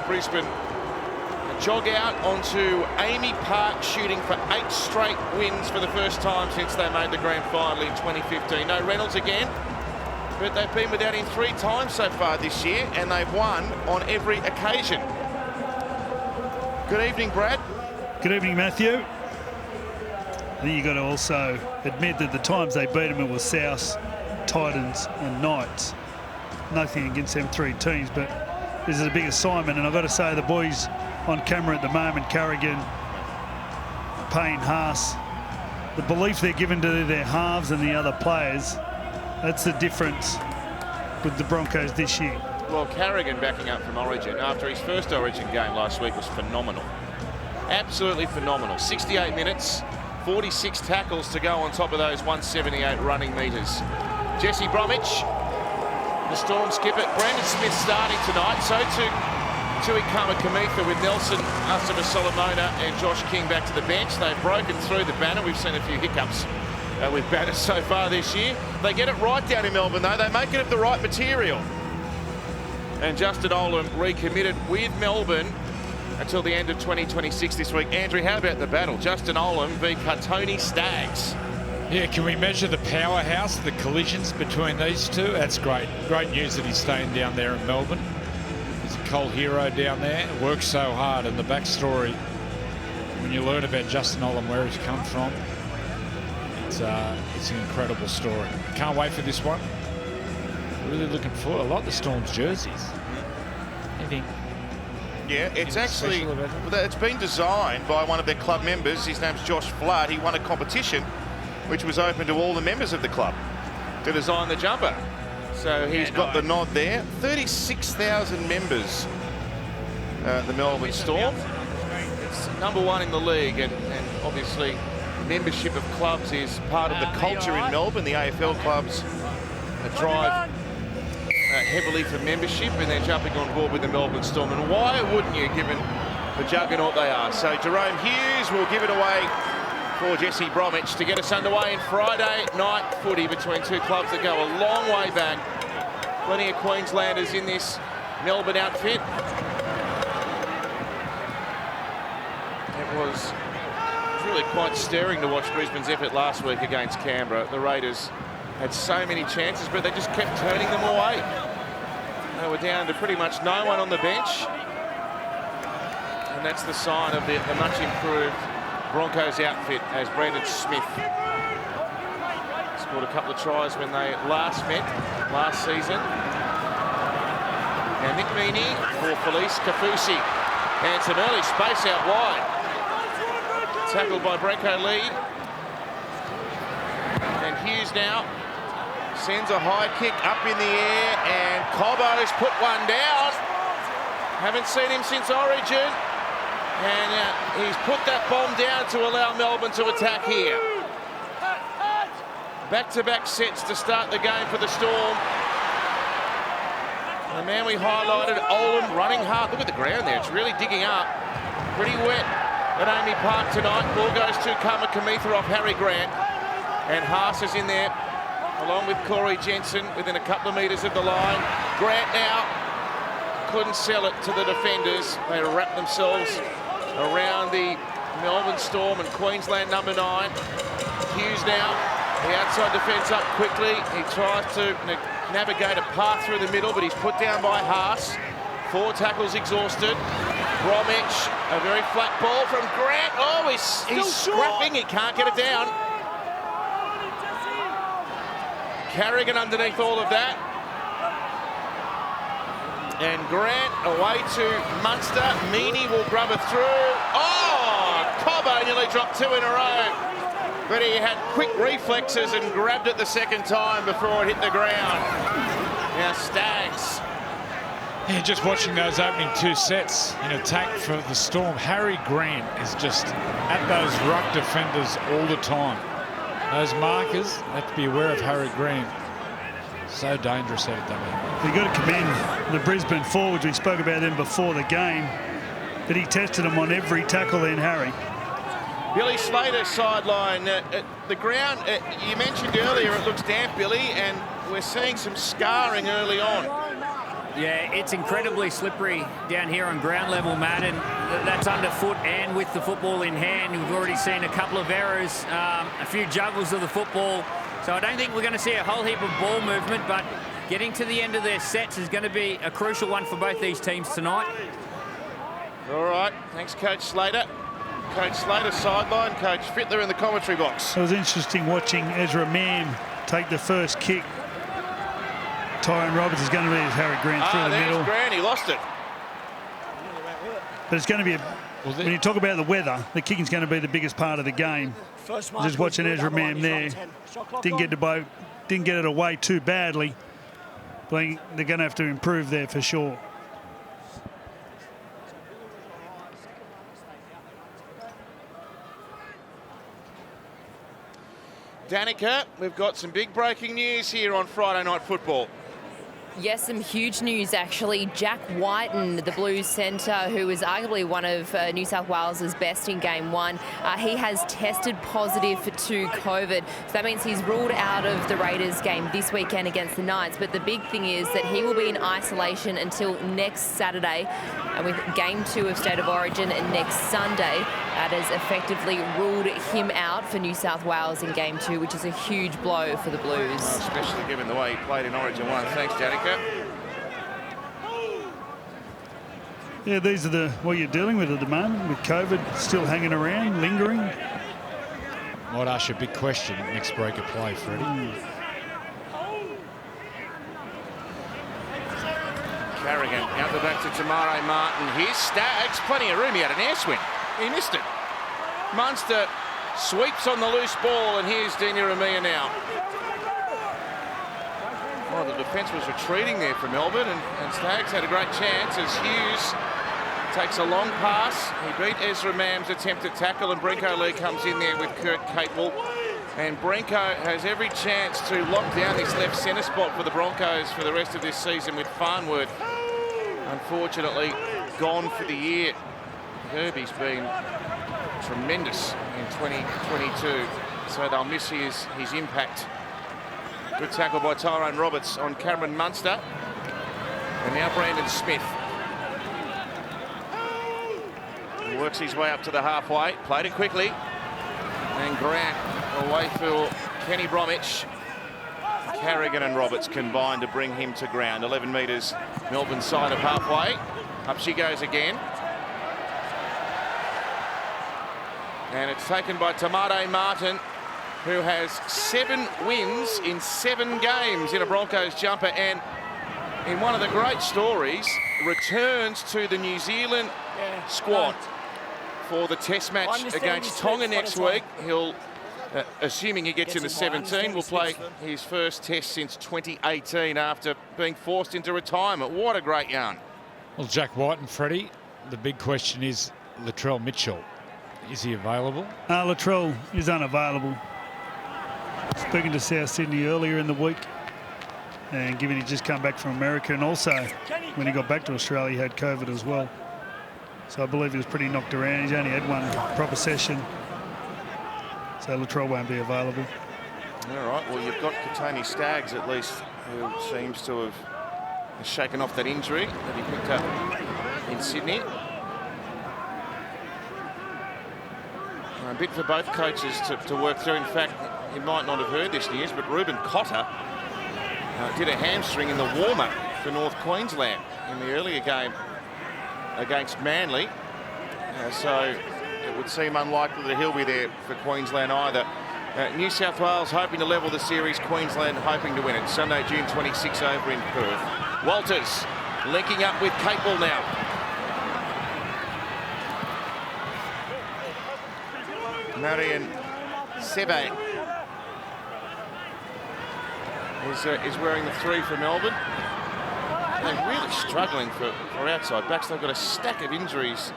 Brisbane jog out onto Amy Park, shooting for 8 straight wins for the first time since they made the grand final in 2015. No Reynolds again, but they've been without him 3 times so far this year, and they've won on every occasion. Good evening, Brad. Good evening, Matthew. I think you've got to also admit that the times they beat them, it was South, Titans and Knights. Nothing against them 3 teams, but this is a big assignment, and I've got to say the boys on camera at the moment, Carrigan, Payne, Haas, the belief they're given to their halves and the other players, that's the difference with the Broncos this year. Well, Carrigan backing up from Origin after his first Origin game last week was phenomenal. Absolutely phenomenal. 68 minutes, 46 tackles to go on top of those 178 running metres. Jesse Bromwich, the Storm skipper. Brandon Smith starting tonight, so too Tui Kamikamitha with Nelson Asama Solomona and Josh King back to the bench. They've broken through the banner. We've seen a few hiccups with banners so far this year. They get it right down in Melbourne, though. They make it of the right material. And Justin Olam recommitted with Melbourne until the end of 2026 this week. Andrew, how about the battle? Justin Olam v Cartoni Stags. Yeah, can we measure the powerhouse, the collisions between these two? That's great. Great news that he's staying down there in Melbourne. He's a coal hero down there. Works so hard, and the backstory, when you learn about Justin Olam, where he's come from, it's an incredible story. Can't wait for this one. Really looking forward. I like the Storm's jerseys. Anything? Yeah, it's actually, it's been designed by one of their club members. His name's Josh Flood. He won a competition which was open to all the members of the club to design the jumper. So he's got the nod there. 36,000 members, the Melbourne Storm. It's #1 in the league, and obviously membership of clubs is part of the culture in Melbourne. The AFL clubs drive heavily for membership, and they're jumping on board with the Melbourne Storm. And why wouldn't you, given the juggernaut they are? So Jerome Hughes will give it away for Jesse Bromwich to get us underway in Friday night footy between two clubs that go a long way back. Plenty of Queenslanders in this Melbourne outfit. It was really quite stirring to watch Brisbane's effort last week against Canberra. The Raiders had so many chances, but they just kept turning them away. They were down to pretty much no one on the bench. And that's the sign of the much improved Broncos outfit, as Brandon Smith scored a couple of tries when they last met last season. And Nick Meaney for Felice Kafusi. And some early space out wide. Tackled by Brenko Lee. And Hughes now sends a high kick up in the air, and Cobbo's put one down. Haven't seen him since Origin. And he's put that bomb down to allow Melbourne to attack here. Back-to-back sets to start the game for the Storm. The man we highlighted, Olam, running hard. Look at the ground there. It's really digging up. Pretty wet at Amy Park tonight. Ball goes to Kamikamitha off Harry Grant. And Haas is in there, along with Corey Jensen, within a couple of metres of the line. Grant now couldn't sell it to the defenders. They wrap themselves around the Melbourne Storm and Queensland #9. Hughes now, the outside defence up quickly. He tries to navigate a path through the middle, but he's put down by Haas. 4 tackles exhausted. Bromwich, a very flat ball from Grant. Oh, he's scrapping. He can't get it down. Carrigan underneath all of that. And Grant away to Munster. Meaney will grub it through. Oh, Cobbo nearly dropped 2 in a row. But he had quick reflexes and grabbed it the second time before it hit the ground. Now Stags. Yeah, just watching those opening 2 sets in attack for the Storm. Harry Grant is just at those ruck defenders all the time. Those markers have to be aware of Harry Grant. So dangerous out of that. You've got to commend the Brisbane forwards. We spoke about them before the game, but he tested them on every tackle then, Harry. Billy Slater sideline. The ground, you mentioned earlier, it looks damp, Billy, and we're seeing some scarring early on. Yeah, it's incredibly slippery down here on ground level, Matt, and that's underfoot and with the football in hand. We've already seen a couple of errors, a few juggles of the football. So I don't think we're going to see a whole heap of ball movement, but getting to the end of their sets is going to be a crucial one for both these teams tonight. All right, thanks, Coach Slater. Coach Slater sideline, Coach Fittler in the commentary box. It was interesting watching Ezra Mam take the first kick. Tyrone Roberts is going to be as Harry Grant through the middle. Grant, he lost it. But it's going to be when you talk about the weather, the kicking's going to be the biggest part of the game. Just watching Ezra Mam there, didn't get it away too badly. But they're going to have to improve there for sure. Danica, we've got some big breaking news here on Friday Night Football. Yes, some huge news actually. Jack Whiten, the Blues centre, who was arguably one of New South Wales' best in Game 1, he has tested positive to COVID. So that means he's ruled out of the Raiders game this weekend against the Knights. But the big thing is that he will be in isolation until next Saturday. And with Game 2 of State of Origin next Sunday, that has effectively ruled him out for New South Wales in Game 2, which is a huge blow for the Blues. Especially given the way he played in Origin 1. Thanks, Danica. Yeah, these are what you're dealing with at the moment, with COVID still hanging around, lingering. Might ask you a big question next break of play, Freddie. Carrigan out the back to Tamare Martin. Here's Staggs, plenty of room. He had an air swing. He missed it. Munster sweeps on the loose ball, and here's Dina Ramia now. Oh, the defence was retreating there for Melbourne, and Staggs had a great chance as Hughes takes a long pass. He beat Ezra Mam's attempt at tackle, and Brinko Lee comes in there with Kurt Capewell. And Brinko has every chance to lock down this left centre spot for the Broncos for the rest of this season with Farnworth. Unfortunately, gone for the year. Herbie's been tremendous in 2022, so they'll miss his impact. Good tackle by Tyrone Roberts on Cameron Munster. And now Brandon Smith. He works his way up to the halfway, played it quickly. And Grant away for Kenny Bromwich. Carrigan and Roberts combined to bring him to ground. 11 metres, Melbourne side of halfway. Up she goes again. And it's taken by Tamare Martin, who has 7 wins in 7 games in a Broncos jumper, and in one of the great stories, returns to the New Zealand squad for the test match against Tonga next week. He'll, assuming he gets into 17, will play his first test since 2018 after being forced into retirement. What a great yarn. Well, Jack White and Freddie, the big question is Latrell Mitchell. Is he available? Latrell is unavailable. Speaking to South Sydney earlier in the week, and given he'd just come back from America, and also when he got back to Australia he had COVID as well. So I believe he was pretty knocked around. He's only had one proper session. So Latrell won't be available. All right, well, you've got Katoni Staggs at least, who seems to have shaken off that injury that he picked up in Sydney. A bit for both coaches to work through. In fact, you might not have heard this news, but Ruben Cotter did a hamstring in the warm-up for North Queensland in the earlier game against Manly. So it would seem unlikely that he'll be there for Queensland either. New South Wales hoping to level the series, Queensland hoping to win it. Sunday, June 26 over in Perth. Walters linking up with Capewell now. Marion Sebe is wearing the 3 for Melbourne. They're really struggling for outside backs. They've got a stack of injuries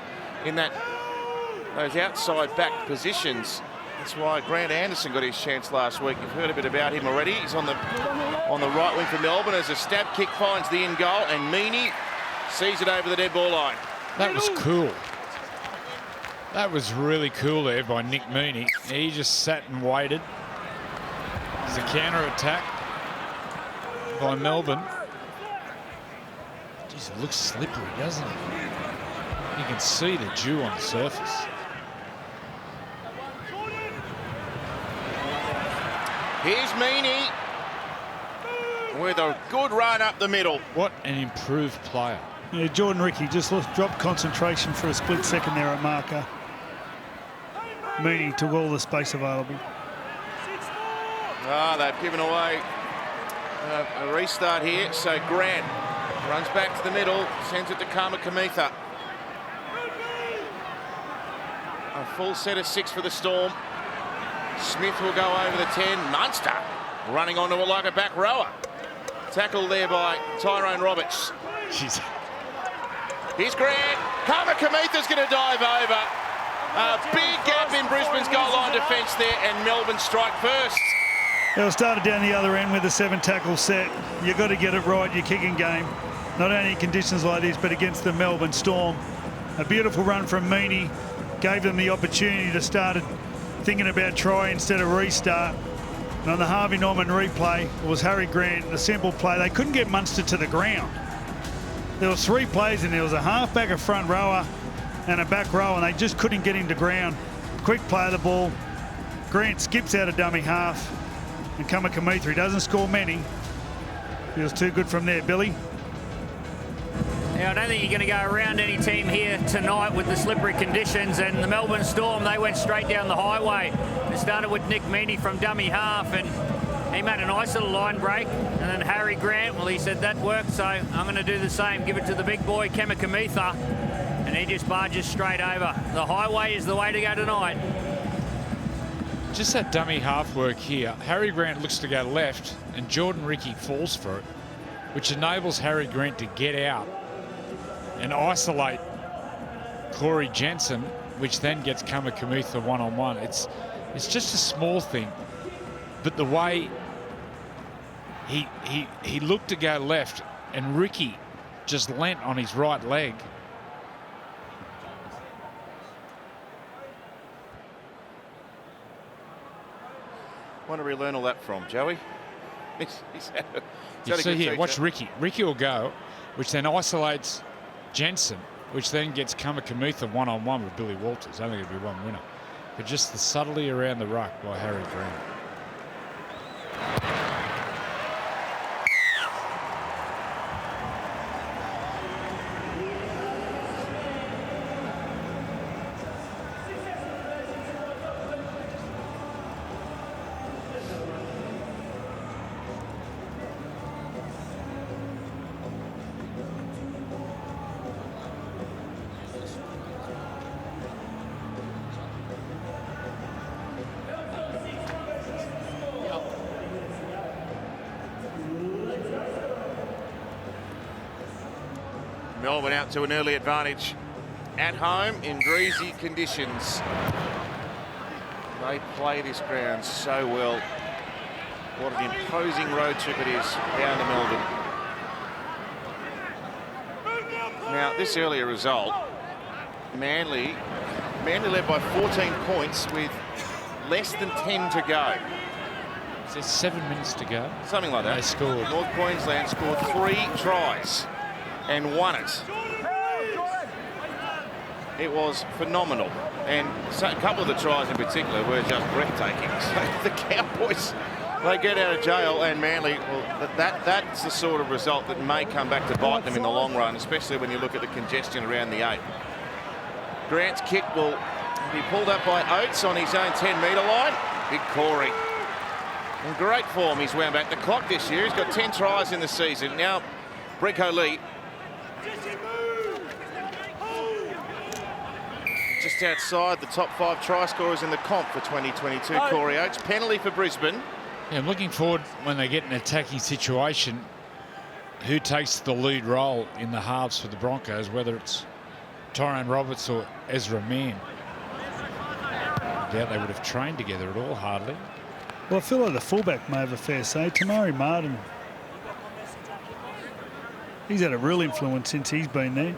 in those outside back positions. That's why Grant Anderson got his chance last week. You've heard a bit about him already. He's on the right wing for Melbourne as a stab kick finds the in goal, and Meaney sees it over the dead ball line. That was cool. That was really cool there by Nick Meaney. He just sat and waited. It's a counter attack by Melbourne. Jeez, it looks slippery, doesn't it? You can see the dew on the surface. Here's Meany with a good run up the middle. What an improved player. Yeah, Jordan Ricky just dropped concentration for a split second there at marker. Mooney took all the space available. They've given away a restart here. So Grant runs back to the middle, sends it to Kamikamitha. A full set of 6 for the Storm. Smith will go over the 10. Munster running onto it like a back rower. Tackle there by Tyrone Roberts. Jeez. Here's Grant. Kamikamitha's going to dive over. A big gap in Brisbane's goal line defence there, and Melbourne strike first. They'll start it down the other end with a 7 tackle set. You've got to get it right, your kicking game. Not only in conditions like this, but against the Melbourne Storm. A beautiful run from Meany gave them the opportunity to start thinking about try instead of restart. And on the Harvey Norman replay, it was Harry Grant, a simple play. They couldn't get Munster to the ground. There was 3 plays, and there was a halfback, a front rower, and a back row, and they just couldn't get him to ground. Quick play of the ball. Grant skips out of dummy half, and Kamikamitha, he doesn't score many. Feels too good from there, Billy. Yeah, I don't think you're going to go around any team here tonight with the slippery conditions, and the Melbourne Storm, they went straight down the highway. It started with Nick Meany from dummy half, and he made a nice little line break. And then Harry Grant, well, he said that worked, so I'm going to do the same. Give it to the big boy, Kamikamitha, and he just barges straight over. The highway is the way to go tonight. Just that dummy half work here. Harry Grant looks to go left, and Jordan Ricky falls for it, which enables Harry Grant to get out and isolate Corey Jensen, which then gets Kamikamitha one-on-one. It's just a small thing, but the way he looked to go left, and Ricky just leant on his right leg. Wonder where we learn all that from, Joey. You see here, watch Ricky. Ricky will go, which then isolates Jensen, which then gets Kamikamitha one-on-one with Billy Walters. Only going to be one winner. But just the subtlety around the ruck by Harry Grant. Melbourne out to an early advantage at home in breezy conditions. They play this ground so well. What an imposing road trip it is down to Melbourne. Now, this earlier result, Manly led by 14 points with less than 10 to go. Is there 7 minutes to go? Something like that. They scored. North Queensland scored 3 tries and won it. It was phenomenal, and a couple of the tries in particular were just breathtaking. So the Cowboys, they get out of jail, and Manly, well, that's the sort of result that may come back to bite them in the long run, especially when you look at the congestion around the 8. Grant's kick will be pulled up by Oates on his own 10-metre line. Big Corey. In great form, he's wound back the clock this year. He's got 10 tries in the season. Now, Brinko Lee. Just outside the top 5 try scorers in the comp for 2022, Corey Oates. Penalty for Brisbane. Yeah, I'm looking forward when they get an attacking situation, who takes the lead role in the halves for the Broncos, whether it's Tyrone Roberts or Ezra Mann. I doubt they would have trained together at all, hardly. Well, I feel like the fullback may have a fair say. Tamari Martin, he's had a real influence since he's been there.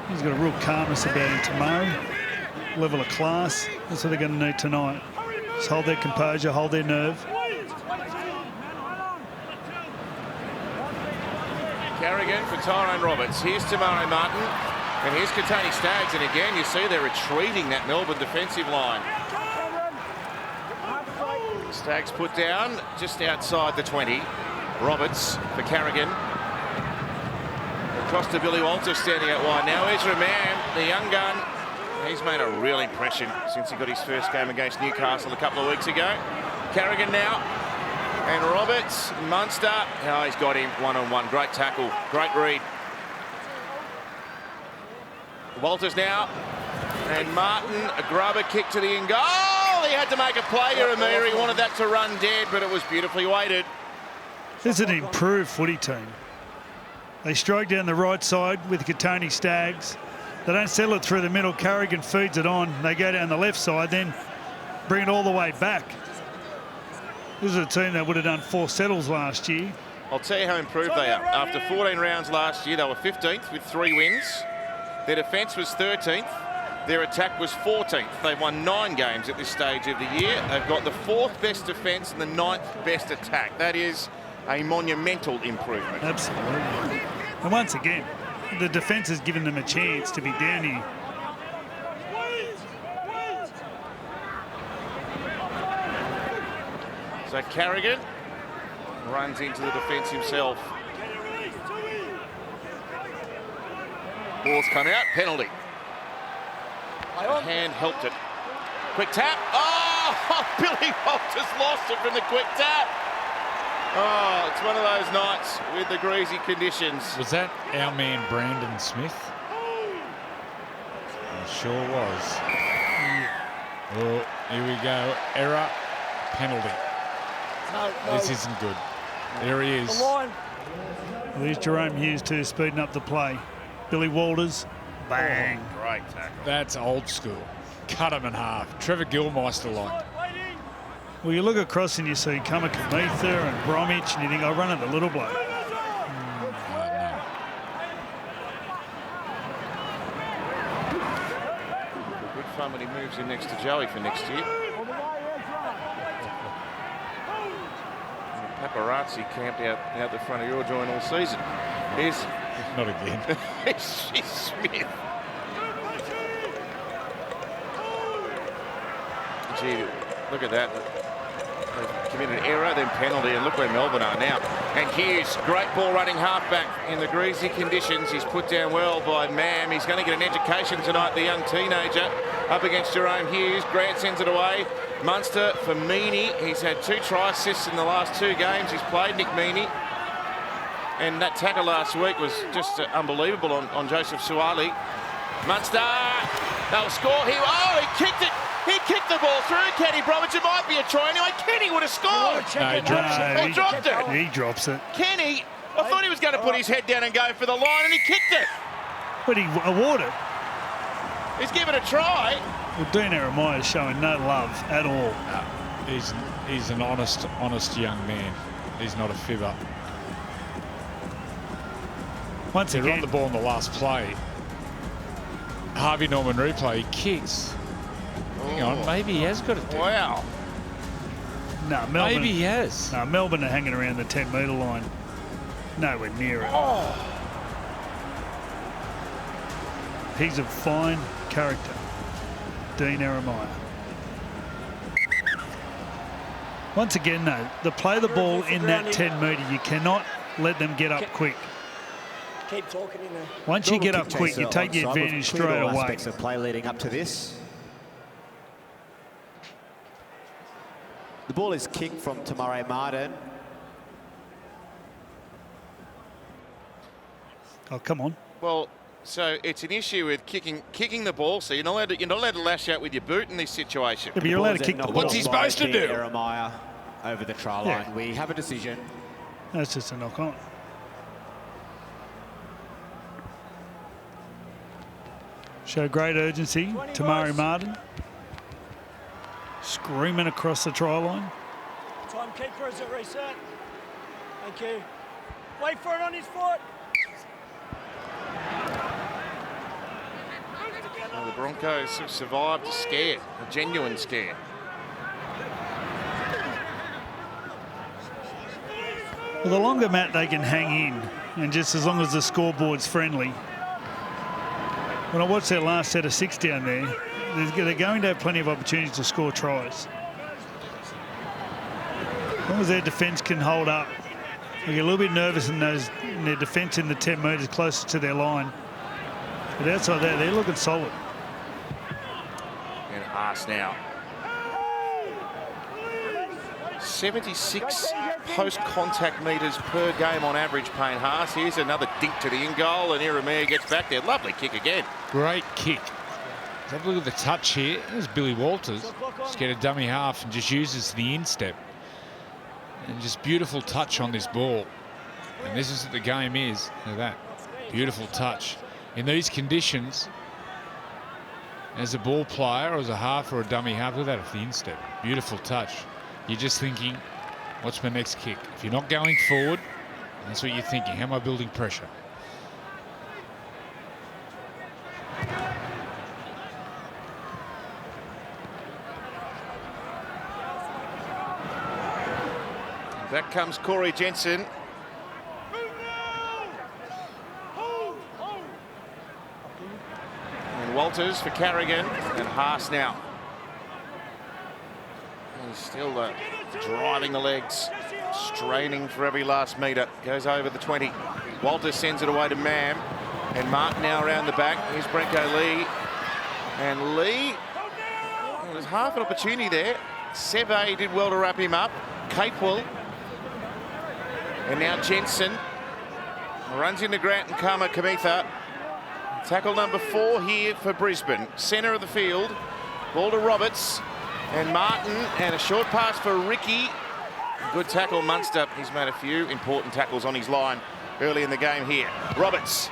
He's got a real calmness about him, Tamari. Level of class. That's what they're going to need tonight. Just hold their composure, hold their nerve. Carrigan Carrigan for Tyrone Roberts. Here's Tamari Martin. And here's Katoni Staggs. And again, you see they're retreating that Melbourne defensive line. Staggs put down just outside the 20. Roberts for Carrigan. Across to Billy Walters standing out wide. Now Ezra Mann, the young gun. He's made a real impression since he got his first game against Newcastle a couple of weeks ago. Carrigan now. And Roberts, Munster. Oh, he's got him one-on-one. Great tackle. Great read. Walters now. And Martin, a grubber kick to the in goal. He had to make a play here, Amir. He wanted that to run dead, but it was beautifully weighted. This is an improved footy team. They strike down the right side with Katoni Staggs. They don't settle it through the middle. Carrigan feeds it on. They go down the left side, then bring it all the way back. This is a team that would have done 4 settles last year. I'll tell you how improved they are. After 14 rounds last year, they were 15th with 3 wins. Their defence was 13th. Their attack was 14th. They've won 9 games at this stage of the year. They've got the 4th best defence and the 9th best attack. That is a monumental improvement. Absolutely. And once again, the defence has given them a chance to be down here. So Carrigan runs into the defence himself. Ball's come out, penalty. The hand helped it. Quick tap. Oh, Billy Walters lost it from the quick tap. Oh, it's one of those nights with the greasy conditions. Was that our man Brandon Smith? It sure was. Oh, here we go. Error, penalty. No. This isn't good. There he is. Well, here's Jerome Hughes too, speeding up the play. Billy Walters, bang. Oh, great tackle. That's old school. Cut him in half. Trevor Gilmeister like. Well, you look across and you see Kamakamitha and Bromwich and you think, I'll run at the little bloke. Good fun when he moves in next to Joey for next year. Paparazzi camped out the front of your joint all season. Here's Not again. Smith. Gee, look at that. They've committed error, then penalty, and look where Melbourne are now. And Hughes, great ball running halfback in the greasy conditions. He's put down well by Mam. He's going to get an education tonight, the young teenager, up against Jerome Hughes. Grant sends it away. Munster for Meaney. He's had 2 try assists in the last 2 games he's played, Nick Meaney. And that tackle last week was just unbelievable on Joseph Suwali. Munster, they'll score. He kicked it. He kicked the ball through. Kenny Bromwich, it might be a try anyway. Kenny would have scored. No, he drops it. He dropped it. He drops it. Kenny, I thought he was going to put his head down and go for the line, and he kicked it. But he awarded. He's given a try. Well, Dean Eremaya is showing no love at all. He's an honest young man. He's not a fibber. Once They're again, on the ball in the last play. Harvey Norman replay, he kicks. Hang on, maybe he has got it there. Wow. no, Melbourne. Maybe he has. No, Melbourne are hanging around the 10-metre line. Nowhere near it. He's a fine character, Dean Eremaya. Once again, though, they play the ball in that 10-metre. You cannot let them get up quick. Keep talking in there. Once you get up quick, you take the advantage straight away. Aspects of play leading up to this. The ball is kicked from Tamari Martin. Oh, come on. Well, so it's an issue with kicking the ball. So you're not allowed to lash out with your boot in this situation. Yeah, but you're allowed to kick the ball. What's he supposed to do? Eremaya over the try line. Yeah. We have a decision. That's just a knock on. Show great urgency. Tamari Martin screaming across the try line. Timekeeper, is it reset? Thank you. Wait for it on his foot. Well, the Broncos have survived a scare, a genuine scare. Well, the longer, Matt, they can hang in And just as long as the scoreboard's friendly. When I watched their last set of 6 down there, they're going to have plenty of opportunities to score tries. As long as their defence can hold up. They get a little bit nervous in their defence in the 10 metres closer to their line. But outside that, they're looking solid. And Haas now. 76 post-contact metres per game on average, Payne Haas. Here's another dink to the in-goal, and Iramia gets back there. Lovely kick again. Great kick. Have a look at the touch here. There's Billy Walters. Just get a dummy half and just uses the instep. And just beautiful touch on this ball. And this is what the game is. Look at that. Beautiful touch. In these conditions, as a ball player or as a half or a dummy half, look at that, the instep. Beautiful touch. You're just thinking, what's my next kick? If you're not going forward, that's what you're thinking. How am I building pressure? Back comes Corey Jensen. And Walters for Carrigan, and Haas now. He's still driving the legs, straining for every last metre. Goes over the 20. Walters sends it away to Mam. And Martin now around the back. Here's Brenko Lee. And Lee, well, there's half an opportunity there. Seve did well to wrap him up. Capewell. And now Jensen runs into Grant and Kamitha. Tackle number 4 here for Brisbane. Centre of the field. Ball to Roberts. And Martin, and a short pass for Ricky. Good tackle, Munster. He's made a few important tackles on his line early in the game here. Roberts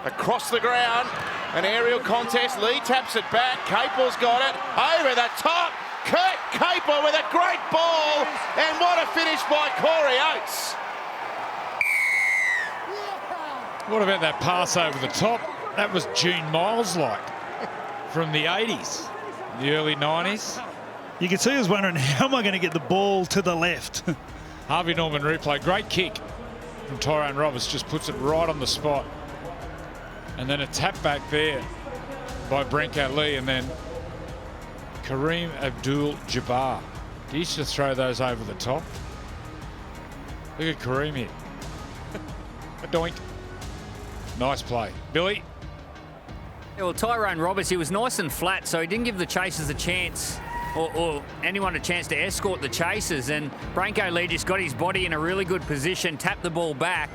across the ground. An aerial contest. Lee taps it back. Capewell's got it. Over the top. Kurt Capewell with a great ball. And what a finish by Corey Oates. What about that pass over the top? That was Gene Miles-like from the 80s, the early 90s. You can see us wondering, how am I going to get the ball to the left? Harvey Norman replay. Great kick from Tyrone Roberts. Just puts it right on the spot. And then a tap back there by Brenko Lee. And then Kareem Abdul-Jabbar. He used to throw those over the top. Look at Kareem here. A doink. Nice play. Billy? Yeah, well, Tyrone Roberts, he was nice and flat, so he didn't give the chasers a chance or anyone a chance to escort the chasers. And Brenko Lee just got his body in a really good position, tapped the ball back,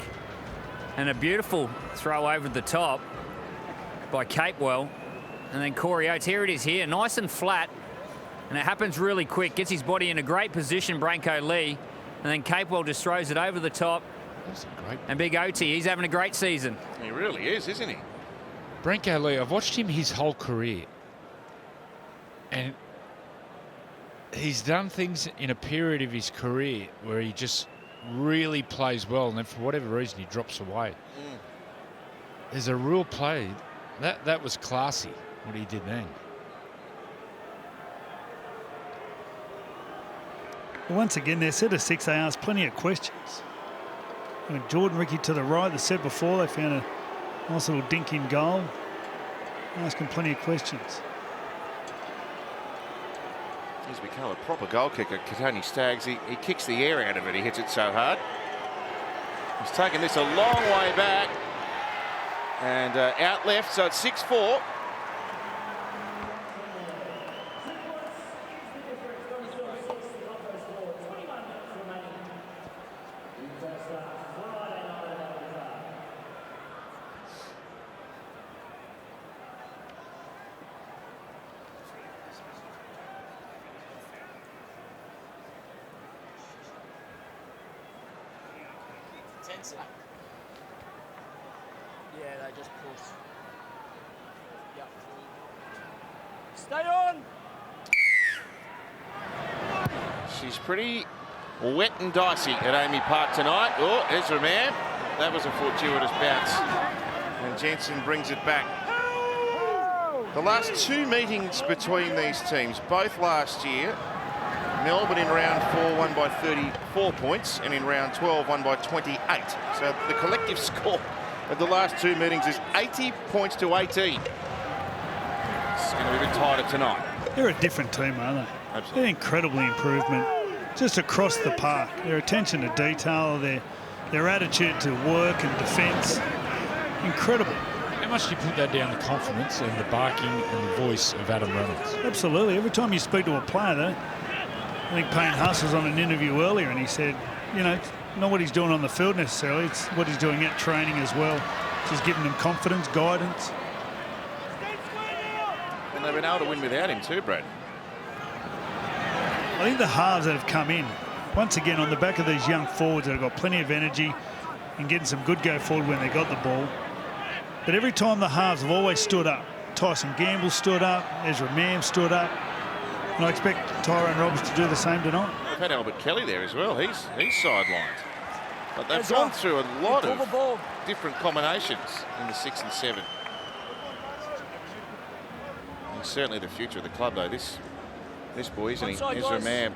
and a beautiful throw over the top by Capewell. And then Corey Oates, here it is here, nice and flat, and it happens really quick. Gets his body in a great position, Brenko Lee, and then Capewell just throws it over the top. That's great. And Big Oates, he's having a great season. He really is, isn't he? Brenko Lee, I've watched him his whole career. And he's done things in a period of his career where he just really plays well, and then for whatever reason he drops away. There's a real play. That was classy, what he did then. Once again, their set of 6, they asked plenty of questions. And Jordan Ricky to the right, the set before, they found a nice little dink in goal. Asking plenty of questions. He's become a proper goal kicker, Tony Staggs. He kicks the air out of it. He hits it so hard. He's taken this a long way back. And out left, so it's 6-4. Yeah, they just push. Yep. Stay on. She's pretty wet and dicey at Amy Park tonight. Oh, Ezra Mann. That was a fortuitous bounce. And Jensen brings it back. The last 2 meetings between these teams, both last year, Melbourne in round 4 won by 34 points, and in round 12 won by 28. So the collective score of the last two meetings is 80 points to 18. It's going to be a bit tighter tonight. They're a different team, aren't they? Absolutely. They're incredible improvement just across the park. Their attention to detail, their attitude to work and defence, incredible. How much do you put that down to confidence and the barking and the voice of Adam Reynolds? Absolutely. Every time you speak to a player, though, I think Payne Haas was on an interview earlier and he said, you know, not what he's doing on the field necessarily, it's what he's doing at training as well. Just giving them confidence, guidance. And they've been able to win without him too, Brad. I think the halves that have come in, once again, on the back of these young forwards that have got plenty of energy and getting some good go forward when they got the ball. But every time the halves have always stood up. Tyson Gamble stood up, Ezra Mam stood up. And I expect Tyrone Roberts to do the same tonight. They've had Albert Kelly there as well. He's sidelined. But they've gone through a lot of different combinations in the 6 and 7. And certainly the future of the club, though. This boy, isn't he? Ezra Mam,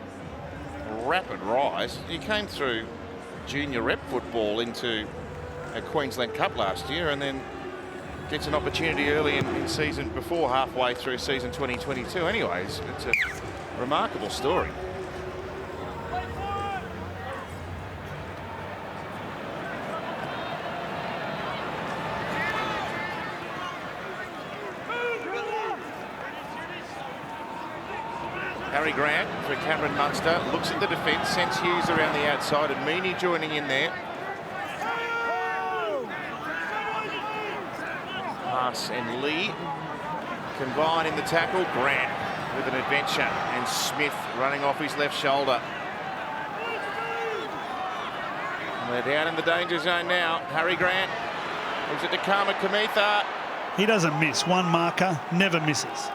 rapid rise. He came through junior rep football into a Queensland Cup last year and then gets an opportunity early in season, before halfway through season 2022. Anyways, it's a remarkable story. Harry Grant for Cameron Munster looks at the defence, sends Hughes around the outside, and Meaney joining in there. Haas and Lee combine in the tackle. Grant with an adventure, and Smith running off his left shoulder. And they're down in the danger zone now. Harry Grant looks at Nakama Kamitha. He doesn't miss. One marker, never misses.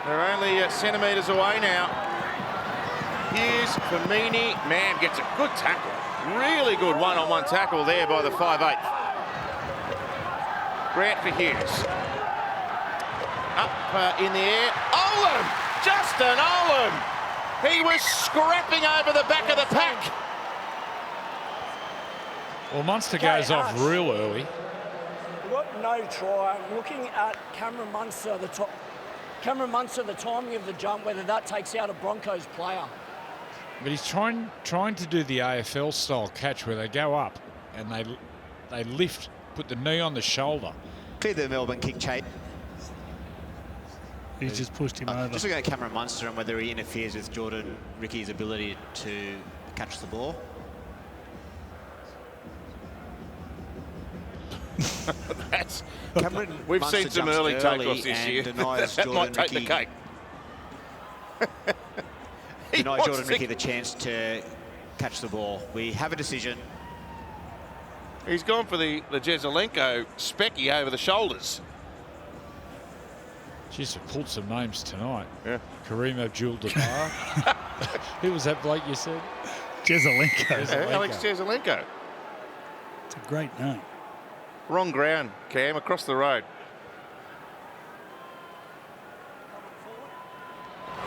They're only centimetres away now. Hughes for Meaney. Man gets a good tackle. Really good one-on-one tackle there by the 5'8". Grant for Hughes. Up in the air. Olam! Justin Olam! He was scrapping over the back of the pack. Well, Munster goes off real early. We've got no try. I'm looking at Cameron Munster, the timing of the jump, whether that takes out a Broncos player. But he's trying to do the AFL style catch where they go up and they lift, put the knee on the shoulder. Clear the Melbourne kick chase. He's just pushed him over. Just looking at Cameron Munster and whether he interferes with Jordan Ricky's ability to catch the ball. Cameron We've Munster seen some jumps early takeoffs this and year. Denies That Jordan might take the Ricky, cake. denies Jordan Ricky the chance to catch the ball. We have a decision. He's gone for the Jezelenko specky over the shoulders. Jeez, we pulled some names tonight. Yeah. Kareem Abdul-Jabbar. Who was that, Blake, you said? Jezelenko. Alex Jezelenko. It's a great name. Wrong ground, Cam, across the road.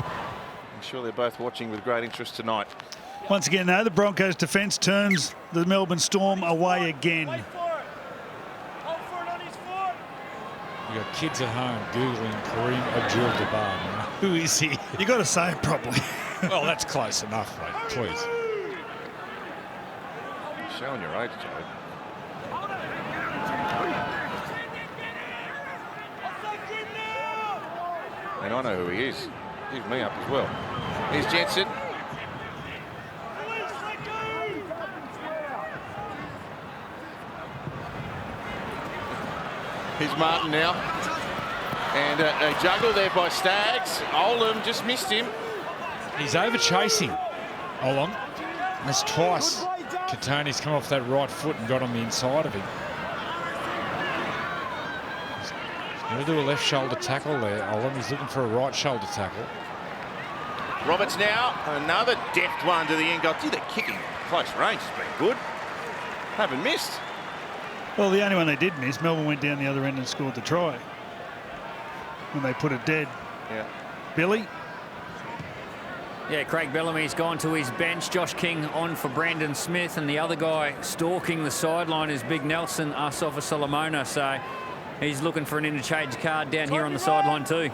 I'm sure they're both watching with great interest tonight. Once again, though, the Broncos defence turns the Melbourne Storm away again. Wait for it. Hold for it on his foot. You got kids at home Googling Kareem Abdul-Jabbar. Who is he? You got to say it properly. Well, that's close enough, mate. Please. You're showing your age, Joe. And I know who he is. Give me up as well. Here's Jensen. Here's Martin now. And a juggle there by Staggs. Olam just missed him. He's over chasing Olam. That's twice Katani's come off that right foot and got on the inside of him. He's going to do a left shoulder tackle there. Olam, he's looking for a right shoulder tackle. Roberts now, another deft one to the end goal. Gee, the kicking close range has been good. Haven't missed. Well, the only one they did miss, Melbourne went down the other end and scored the try when they put it dead. Yeah. Billy? Yeah, Craig Bellamy's gone to his bench. Josh King on for Brandon Smith, and the other guy stalking the sideline is Big Nelson Asafa-Solomona. So he's looking for an interchange card down here on the sideline too.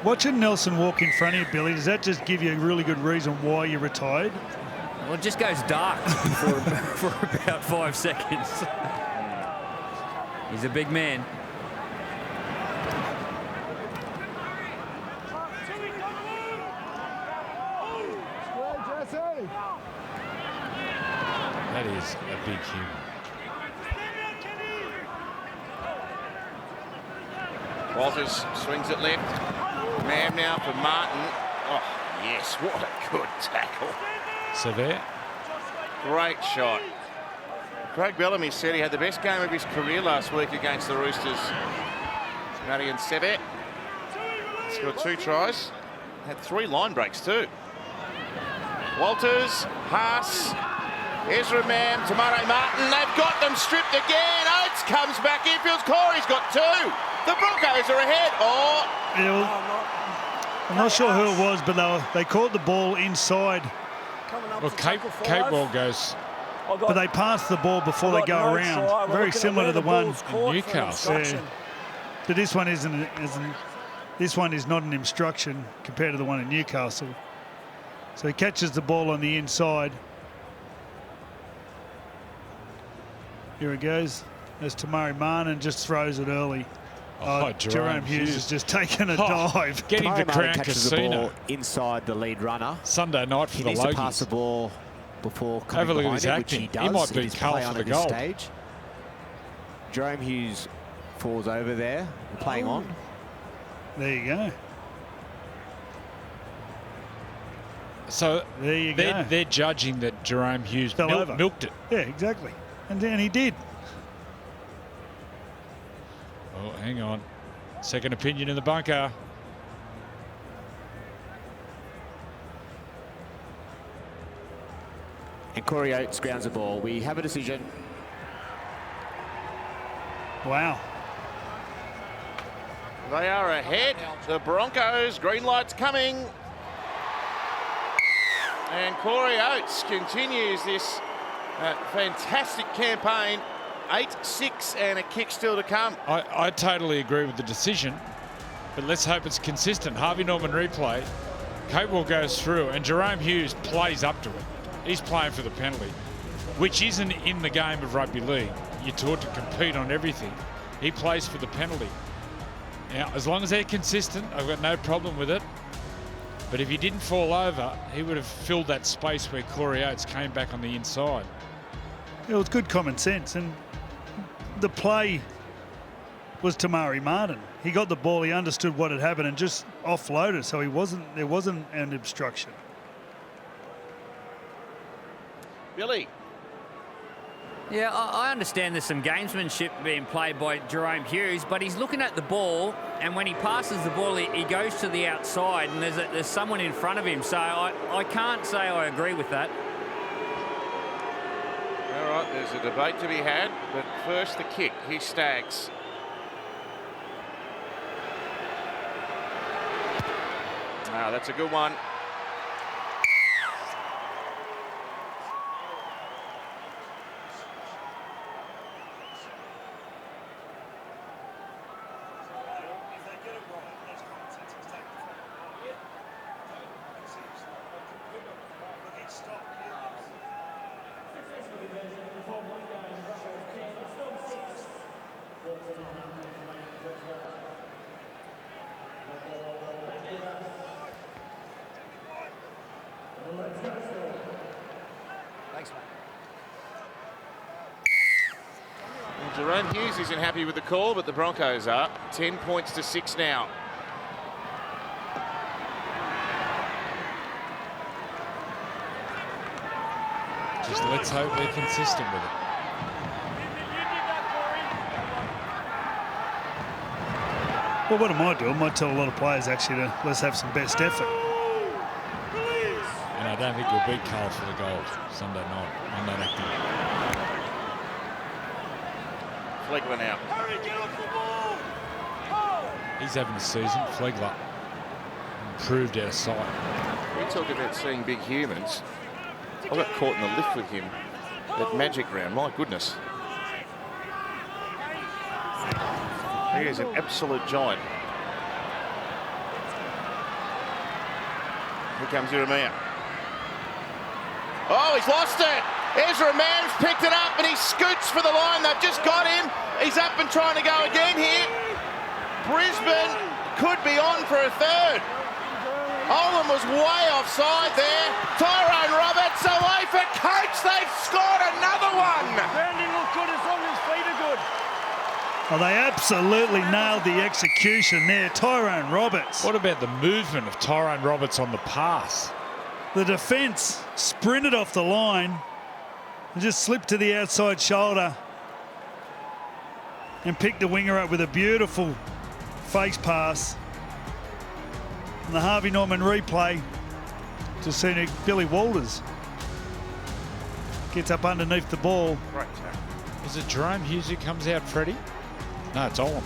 Watching Nelson walk in front of you, Billy, does that just give you a really good reason why you're retired? Well, it just goes dark for about 5 seconds. He's a big man. That is a big human. Walters swings it left. Man now for Martin. Oh, yes, what a good tackle. Severe. Great shot. Craig Bellamy said he had the best game of his career last week against the Roosters. Madigan Sevet scored 2 tries. Had 3 line breaks too. Walters, Haas, Ezra Mam, Tamare Martin. They've got them stripped again. Oates comes back in. Feels Corey's got 2. The Broncos are ahead. Oh. I'm not sure who it was, but they caught the ball inside. Well, Capewell goes. But they pass the ball before they go around. Very similar to the one in Newcastle. Yeah. But this one isn't. This one is not an obstruction compared to the one in Newcastle. So he catches the ball on the inside. Here it goes. There's Tamari Martin, just throws it early. Jerome Hughes has just taken a dive. Get him to Crown catches the Casino. ball inside the lead runner. Sunday night for he the needs Logies. to pass the ball before coming Have a look at behind his him, acting. which he He does. might be It is colour play for on the at this goal. stage. Jerome Hughes falls over there, playing on. There you go. So there you go. They're judging that Jerome Hughes milked it. Yeah, exactly. And then he did. Oh, hang on. Second opinion in the bunker. And Corey Oates grounds the ball. We have a decision. Wow. They are ahead. The Broncos, green light's coming. And Corey Oates continues this fantastic campaign. 8-6 and a kick still to come. I totally agree with the decision, but let's hope it's consistent. Harvey Norman replay. Capewell goes through and Jerome Hughes plays up to it. He's playing for the penalty, which isn't in the game of rugby league. You're taught to compete on everything. He plays for the penalty. Now, as long as they're consistent, I've got no problem with it. But if he didn't fall over, he would have filled that space where Corey Oates came back on the inside. It was good common sense, and the play was Tamari Martin. He got the ball, he understood what had happened, and just offloaded. So there wasn't an obstruction. Billy. Yeah, I understand there's some gamesmanship being played by Jerome Hughes, but he's looking at the ball, and when he passes the ball, he goes to the outside, and there's someone in front of him. So I can't say I agree with that. All right, there's a debate to be had, but first the kick. Here's Staggs. That's a good one. Thanks, mate. Well, Jerome Hughes isn't happy with the call, but the Broncos are. 10 points to 6 now. Just let's hope they're consistent with it. Well, what I might do, I might tell a lot of players actually to let's have some best effort. And I don't think we'll beat Carl for the gold Sunday night on that acting. Flegler now. He's having a season. Flegler improved out of sight. We talk about seeing big humans. I got caught in the lift with him at Magic Round. My goodness. He is an absolute giant. Here comes Jeremiah. Oh, he's lost it. Ezra Mann's picked it up and he scoots for the line. They've just got him. He's up and trying to go again here. Brisbane could be on for a third. Olam was way offside there. Tyrone Roberts away for Coates. They've scored another one. Grounding looked good as long as feet are good. Oh, they absolutely nailed the execution there. Tyrone Roberts. What about the movement of Tyrone Roberts on the pass? The defence sprinted off the line and just slipped to the outside shoulder and picked the winger up with a beautiful face pass. And the Harvey Norman replay to see Billy Walters gets up underneath the ball. Right. Is it Jerome Hughes who comes out, Freddie? No, it's Olam.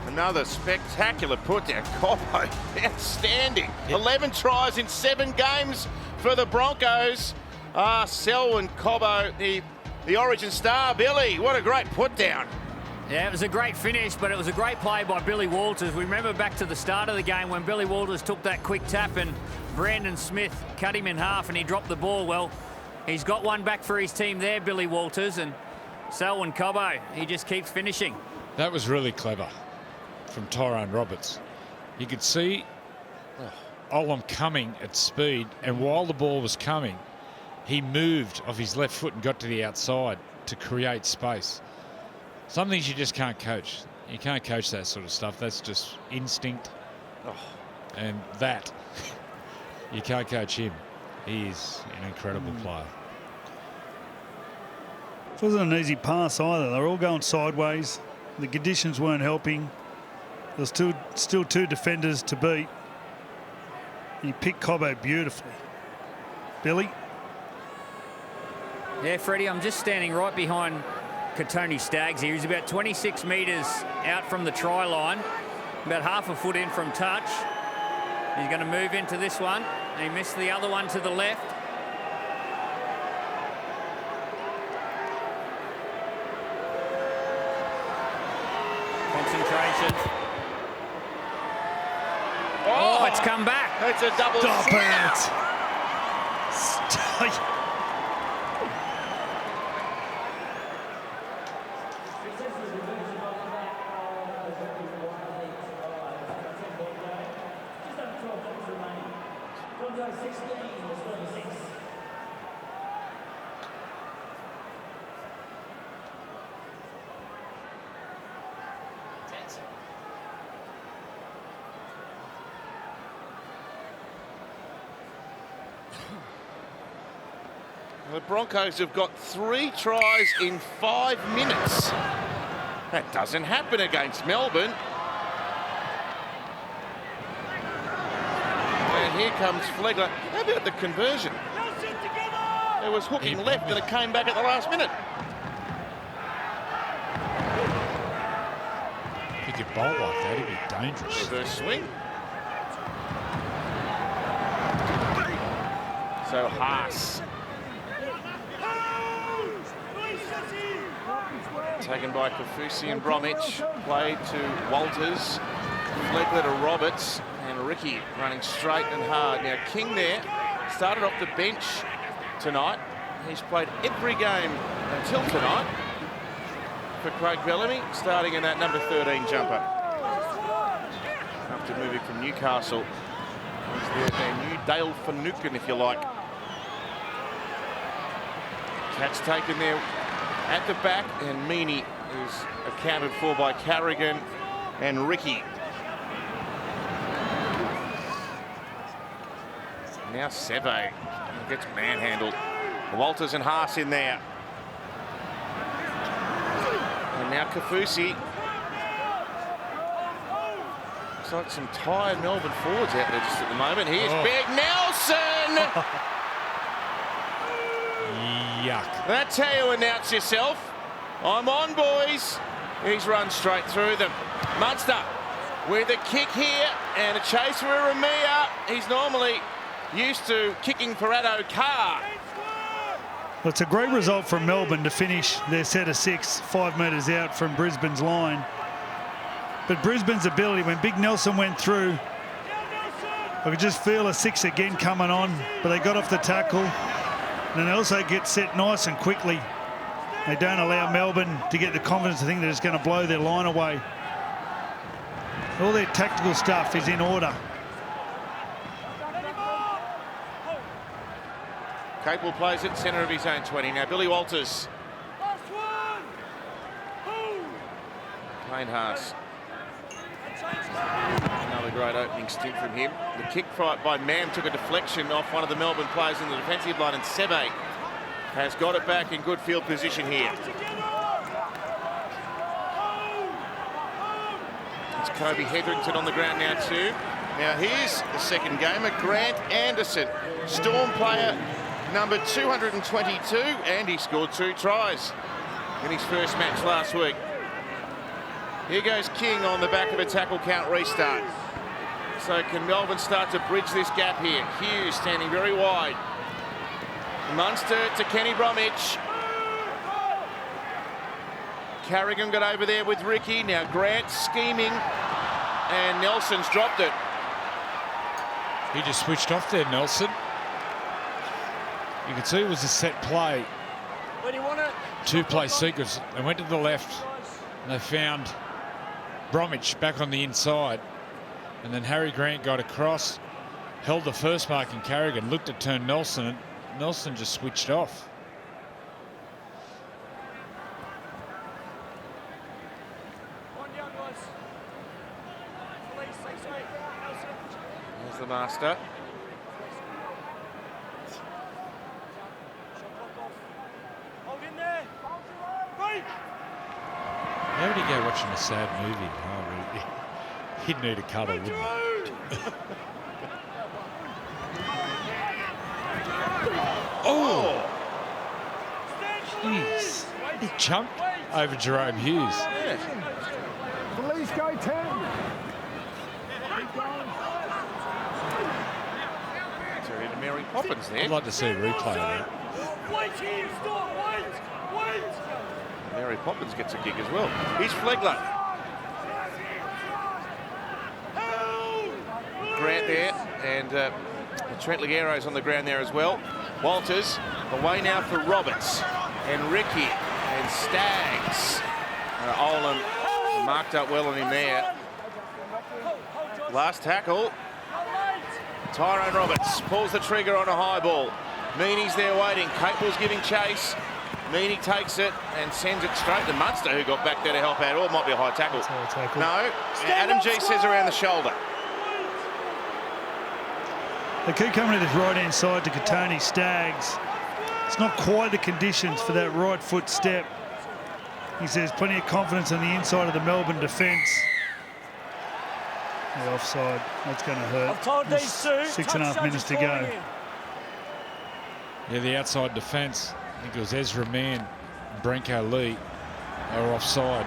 Another spectacular put down. Cobbo, outstanding. 11 tries in 7 games for the Broncos. Selwyn Cobbo, the Origin star. Billy, what a great put down. Yeah, it was a great finish, but it was a great play by Billy Walters. We remember back to the start of the game when Billy Walters took that quick tap and Brandon Smith cut him in half and he dropped the ball. Well, he's got one back for his team there, Billy Walters, and Selwyn Cobbo, he just keeps finishing. That was really clever from Tyrone Roberts. You could see Olam coming at speed, and while the ball was coming, he moved off his left foot and got to the outside to create space. Some things you just can't coach. You can't coach that sort of stuff. That's just instinct. And that, you can't coach him. He is an incredible player. It wasn't an easy pass either. They were all going sideways. The conditions weren't helping. There's still 2 defenders to beat. He picked Cobbo beautifully. Billy? Yeah, Freddie, I'm just standing right behind Katoni Staggs here. He's about 26 metres out from the try line, about half a foot in from touch. He's going to move into this one. He missed the other one to the left. Concentration. Oh, it's come back. It's a double Stop it. The Broncos have got 3 tries in 5 minutes. That doesn't happen against Melbourne. And here comes Flegler. How about the conversion? It was hooking left and it came back at the last minute. If he could bowl like that, he'd be dangerous. Reverse swing. So Haas. Taken by Kafusi and Bromwich. Played to Walters. Flegler to Roberts. And Ricky running straight and hard. Now King there started off the bench tonight. He's played every game until tonight for Craig Bellamy, starting in that number 13 jumper. After moving from Newcastle, he's their new Dale Finucane, if you like. Catch taken there at the back, and Meaney is accounted for by Carrigan and Ricky. Now Seve gets manhandled. Walters and Haas in there. And now Kafusi. Looks like some tired Melbourne forwards out there just at the moment. Here's Big Nelson! Yuck. That's how you announce yourself. I'm on, boys. He's run straight through them. Munster with a kick here and a chase for Ramia. He's normally used to kicking for Addo Carr. Well, it's a great result from Melbourne to finish their set of 6, 5 metres out from Brisbane's line. But Brisbane's ability, when Big Nelson went through, I could just feel a 6 again coming on, but they got off the tackle. And they also get set nice and quickly. They don't allow Melbourne to get the confidence to think that it's going to blow their line away. All their tactical stuff is in order. Capel plays it centre of his own 20. Now Billy Walters. Payne Haas. Another great opening stint from him. The kick fight by Mam took a deflection off one of the Melbourne players in the defensive line, and Seve has got it back in good field position here. It's Kobe Hetherington on the ground now too. Now here's the second gamer, Grant Anderson, Storm player number 222, and he scored 2 tries in his first match last week. Here goes King on the back of a tackle count restart. So can Melbourne start to bridge this gap here? Hughes standing very wide. Munster to Kenny Bromwich. Carrigan got over there with Ricky. Now Grant scheming, and Nelson's dropped it. He just switched off there, Nelson. You can see it was a set play. Where do you want it? 2-play sequence. They went to the left and they found Bromwich back on the inside. And then Harry Grant got across, held the first mark in Carrigan, looked to turn Nelson, and Nelson just switched off. There's the master. How would he go watching a sad movie? Oh, really? He'd need a cuddle, wouldn't he? Oh! Jeez. He jumped over Jerome Hughes. Yeah. Police go 10. Sorry to Mary Poppins there. I'd like to see a replay of that. Wait here, stop, wait. Mary Poppins gets a gig as well. Here's Flegler. Grant there, and Trent Ligero's on the ground there as well. Walters away now for Roberts and Ricky and Staggs. Olam marked up well on him there. Last tackle. Tyrone Roberts pulls the trigger on a high ball. Meany's there waiting. Capel's giving chase. Meany takes it and sends it straight to Munster, who got back there to help out. Or it might be a high tackle. No, Adam G says around the shoulder. They keep coming to this right-hand side to Katoni Staggs. It's not quite the conditions for that right foot step. He says plenty of confidence on the inside of the Melbourne defence. The offside, that's going to hurt. I've told these two. 6.5 minutes to go. Yeah, the outside defence. I think it was Ezra Mann and Branko Lee are offside.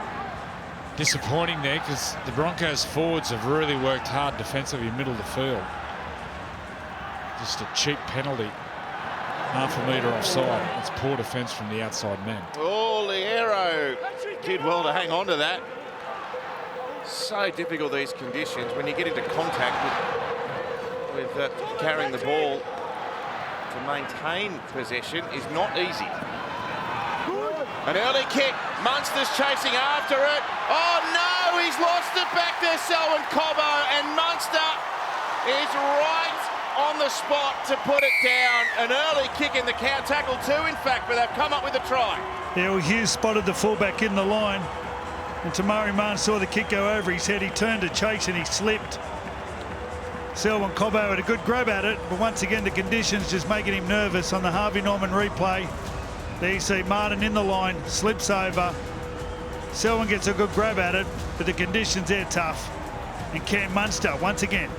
Disappointing there because the Broncos forwards have really worked hard defensively in middle of the field. Just a cheap penalty. Half a metre offside. It's poor defence from the outside man. Oh, Ligero did well to hang on to that. So difficult these conditions when you get into contact with carrying the ball. To maintain possession is not easy. An early kick. Munster's chasing after it. Oh no, he's lost it back there, Selwyn Cobbo, and Munster is right on the spot to put it down. An early kick in the count, tackle 2 in fact, but they've come up with a try. Yeah, well, Hughes spotted the fullback in the line, and Tamari Martin saw the kick go over his head. He turned to chase and he slipped. Selwyn Cobbo had a good grab at it, but once again the conditions just making him nervous. On the Harvey Norman replay, there you see Martin in the line, slips over. Selwyn gets a good grab at it, but the conditions there tough. And Cam Munster, once again,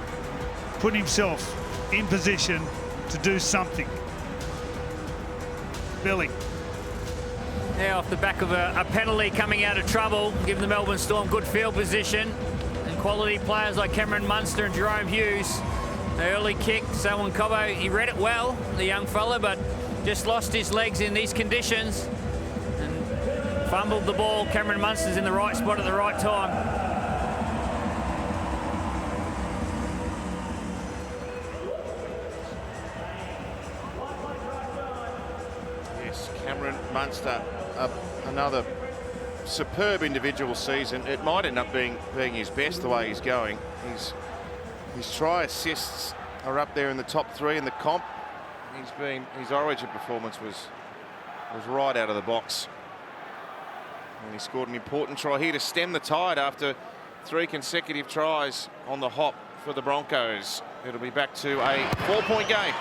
putting himself in position to do something. Billy. Yeah, off the back of a penalty coming out of trouble, giving the Melbourne Storm good field position. And quality players like Cameron Munster and Jerome Hughes. The early kick, Selwyn Cobbo, he read it well, the young fella, but just lost his legs in these conditions and fumbled the ball. Cameron Munster's in the right spot at the right time. Yes, Cameron Munster, another superb individual season. It might end up being his best the way he's going. His try assists are up there in the top 3 in the comp. His Origin performance was right out of the box. And he scored an important try here to stem the tide after 3 consecutive tries on the hop for the Broncos. It'll be back to a 4-point game.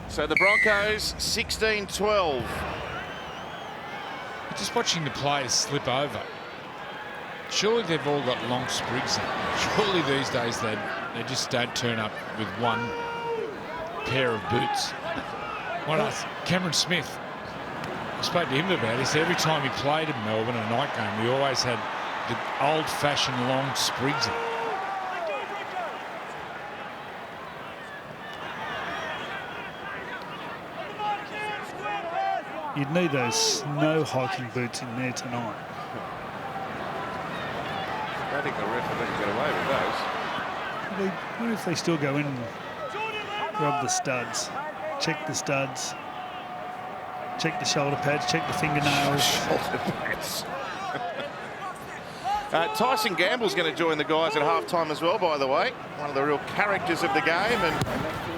So the Broncos 16-12. Just watching the players slip over. Surely they've all got long sprigs in. Surely these days they just don't turn up with one pair of boots. What else? Cameron Smith, I spoke to him about this. Every time he played in Melbourne, a night game, we always had the old-fashioned long sprigs in. You'd need those snow hiking boots in there tonight. I don't think the ref will let you get away with those. What if they still go in and rub the studs, check the studs, check the shoulder pads, check the fingernails? Shoulder pads. Tyson Gamble's going to join the guys at halftime as well, by the way. One of the real characters of the game, and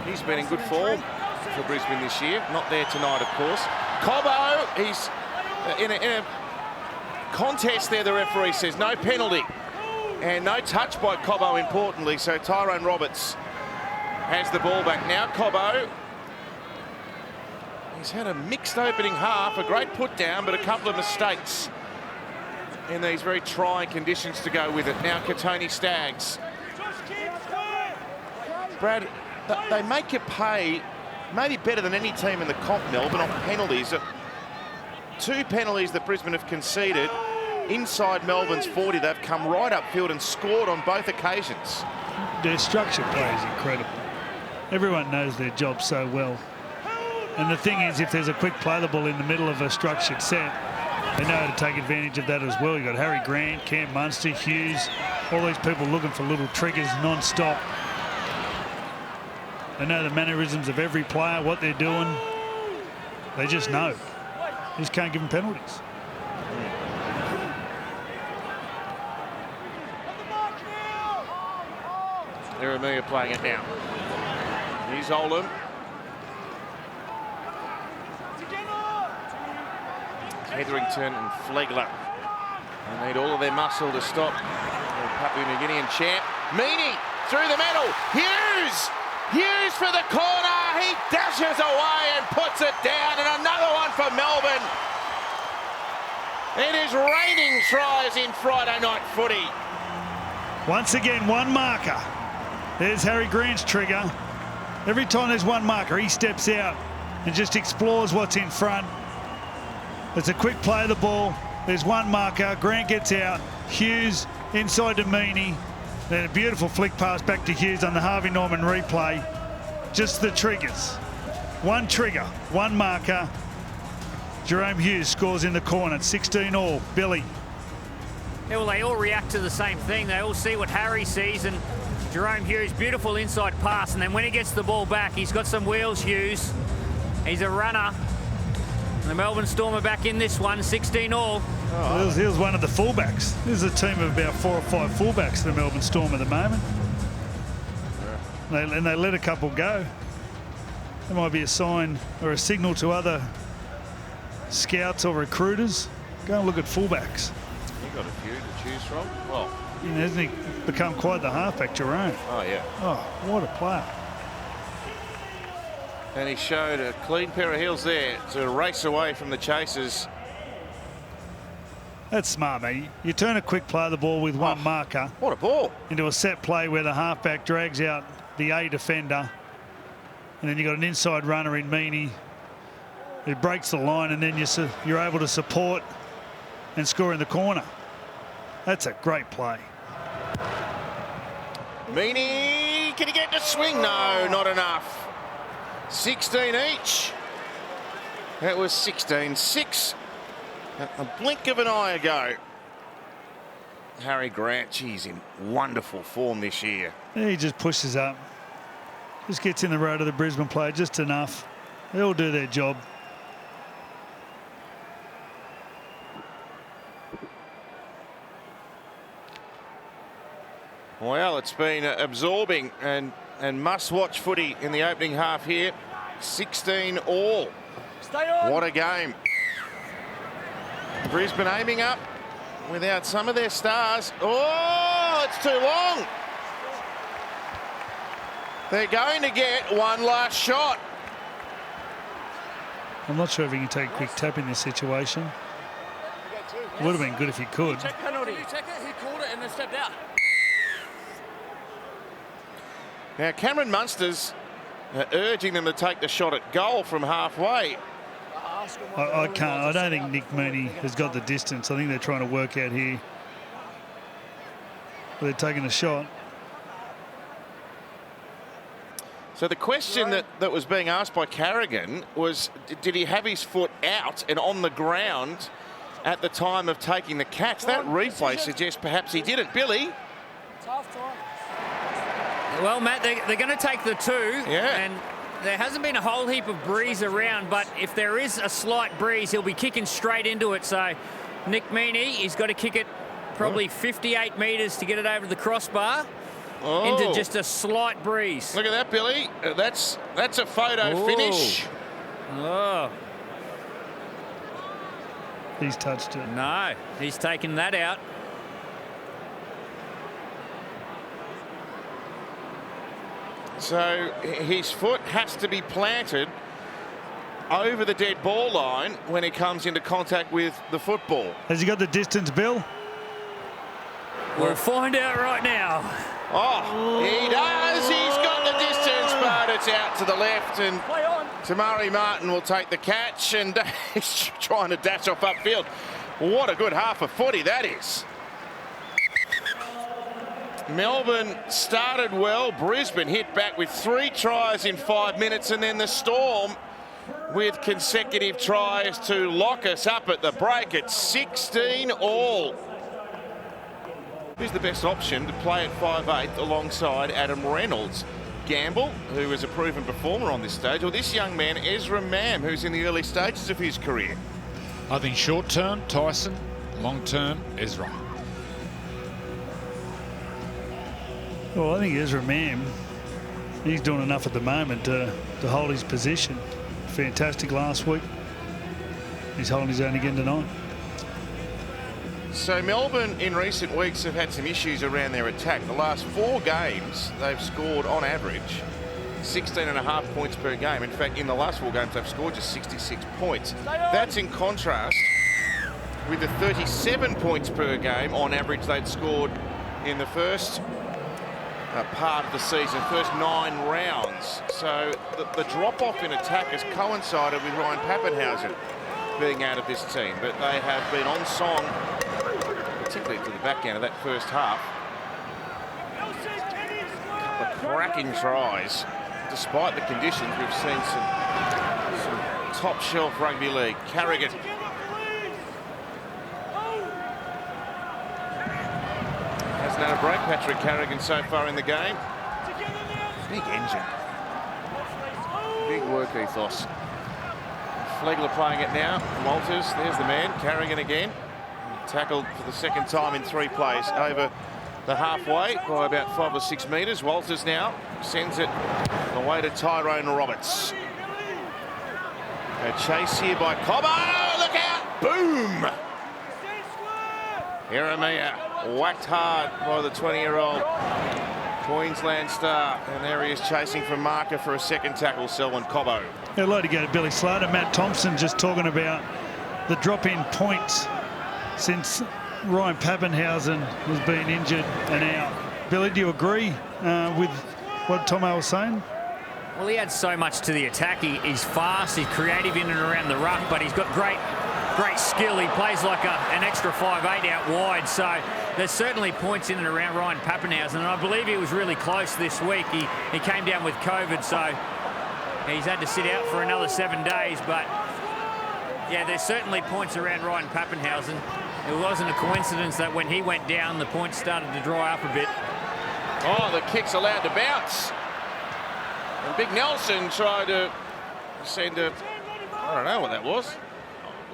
he's been in good form for Brisbane this year. Not there tonight, of course. Cobbo, he's in a contest there, the referee says. No penalty. And no touch by Cobbo, importantly. So Tyrone Roberts has the ball back now. Cobbo, he's had a mixed opening half, a great put down, but a couple of mistakes in these very trying conditions to go with it. Now Katoni Staggs. Brad, they make you pay maybe better than any team in the comp, Melbourne, on penalties. 2 penalties that Brisbane have conceded inside Melbourne's 40. They've come right upfield and scored on both occasions. Their structure play is incredible. Everyone knows their job so well. And the thing is, if there's a quick play the ball in the middle of a structured set, they know how to take advantage of that as well. You've got Harry Grant, Cam Munster, Hughes, all these people looking for little triggers non-stop. They know the mannerisms of every player, what they're doing. They just know. You just can't give them penalties. Iramuya playing it now. Here's Oldham. Hetherington and Flegler. They need all of their muscle to stop Papua New Guinea and Champ. Meany through the middle. Hughes for the corner. He dashes away and puts it down. And another one for Melbourne. It is raining tries in Friday night footy. Once again, one marker. There's Harry Grant's trigger. Every time there's one marker, he steps out and just explores what's in front. It's a quick play of the ball. There's one marker. Grant gets out. Hughes inside to Meany. Then a beautiful flick pass back to Hughes on the Harvey Norman replay. Just the triggers. One trigger, one marker. Jerome Hughes scores in the corner. 16 all. Billy. Yeah, well, they all react to the same thing. They all see what Harry sees, and Jerome Hughes, beautiful inside pass. And then when he gets the ball back, he's got some wheels, Hughes. He's a runner. The Melbourne Storm are back in this one, 16 all. Oh, he was one of the fullbacks. There's a team of about 4 or 5 fullbacks, the Melbourne Storm at the moment. And they let a couple go. That might be a sign or a signal to other scouts or recruiters Go and look at fullbacks. You got a few to choose from. Well, Hasn't he become quite the halfback, Jerome? oh yeah. Oh, what a player. And he showed a clean pair of heels there to race away from the chasers. That's smart, mate. You turn a quick play of the ball with one marker What a ball. into a set play where the halfback drags out the A defender, and then you got an inside runner in Meaney who breaks the line, and then you're able to support and score in the corner. That's a great play. Meaney, can he get to swing? No, not enough. 16 each. That was 16-6. A blink of an eye ago. Harry Grant, he's in wonderful form this year. He just pushes up. Just gets in the road of the Brisbane player just enough. They all do their job. Well, it's been absorbing and must-watch footy in the opening half here. 16 all. Stay on. What a game. Brisbane aiming up without some of their stars. Oh, it's too long. They're going to get one last shot. I'm not sure if he can take a quick tap in this situation. It would have been good if he could. Check penalty. He called it and then stepped out. Now, Cameron Munster's urging them to take the shot at goal from halfway. I can't. I don't think Nick Mooney has got the distance. I think they're trying to work out here. But they're taking a shot. So the question that was being asked by Carrigan was, did he have his foot out and on the ground at the time of taking the catch? That replay suggests perhaps he didn't. Billy? Tough time. Well, Matt, they're going to take the two. Yeah. And there hasn't been a whole heap of breeze around, but if there is a slight breeze, he'll be kicking straight into it. So Nick Meaney, he's got to kick it probably 58 metres to get it over the crossbar into just a slight breeze. Look at that, Billy. That's a photo finish. Oh. He's touched it. No, he's taken that out. So his foot has to be planted over the dead ball line when he comes into contact with the football. Has he got the distance, Bill? We'll find out right now. Oh, he does. He's got the distance, but it's out to the left, and Tamari Martin will take the catch, and he's trying to dash off upfield. What a good half of footy that is. Melbourne started well. Brisbane hit back with 3 tries in 5 minutes, and then the Storm with consecutive tries to lock us up at the break at 16 all. Who's the best option to play at 5'8" alongside Adam Reynolds? Gamble, who is a proven performer on this stage, or this young man, Ezra Mam, who's in the early stages of his career? I think short term, Tyson. Long term, Ezra. Well, I think Ezra Mam, he's doing enough at the moment to hold his position. Fantastic last week. He's holding his own again tonight. So Melbourne in recent weeks have had some issues around their attack. The last 4 games, they've scored on average 16.5 points per game. In fact, in the last 4 games, they've scored just 66 points. That's in contrast with the 37 points per game on average they'd scored in the first part of the season, first 9 rounds. So the drop-off in attack has coincided with Ryan Pappenhausen being out of this team, but they have been on song, particularly to the back end of that first half. A couple of cracking tries. Despite the conditions, we've seen some top-shelf rugby league. Carrigan. Hasn't had a break, Patrick Carrigan, so far in the game. Big engine. Big work ethos. Flegler playing it now. Walters, there's the man. Carrigan again. Tackled for the second time in 3 plays over the halfway by about 5 or 6 metres. Walters now sends it away to Tyrone Roberts. A chase here by Cobbo. Look out! Boom! Jeremiah whacked hard by the 20-year-old Queensland star. And there he is chasing for marker for a second tackle, Selwyn Cobbo. Yeah, I'd like to go to Billy Slater. Matt Thompson just talking about the drop-in points since Ryan Pappenhausen has been injured and out. Billy, do you agree with what Tomo was saying? Well, he adds so much to the attack. He's fast, he's creative in and around the ruck, but he's got great skill. He plays like an extra 5'8" out wide, so there's certainly points in and around Ryan Pappenhausen, and I believe he was really close this week. He came down with COVID, so he's had to sit out for another 7 days, but yeah, there's certainly points around Ryan Pappenhausen. It wasn't a coincidence that when he went down, the points started to dry up a bit. Oh, the kick's allowed to bounce. And Big Nelson tried to send a, I don't know what that was.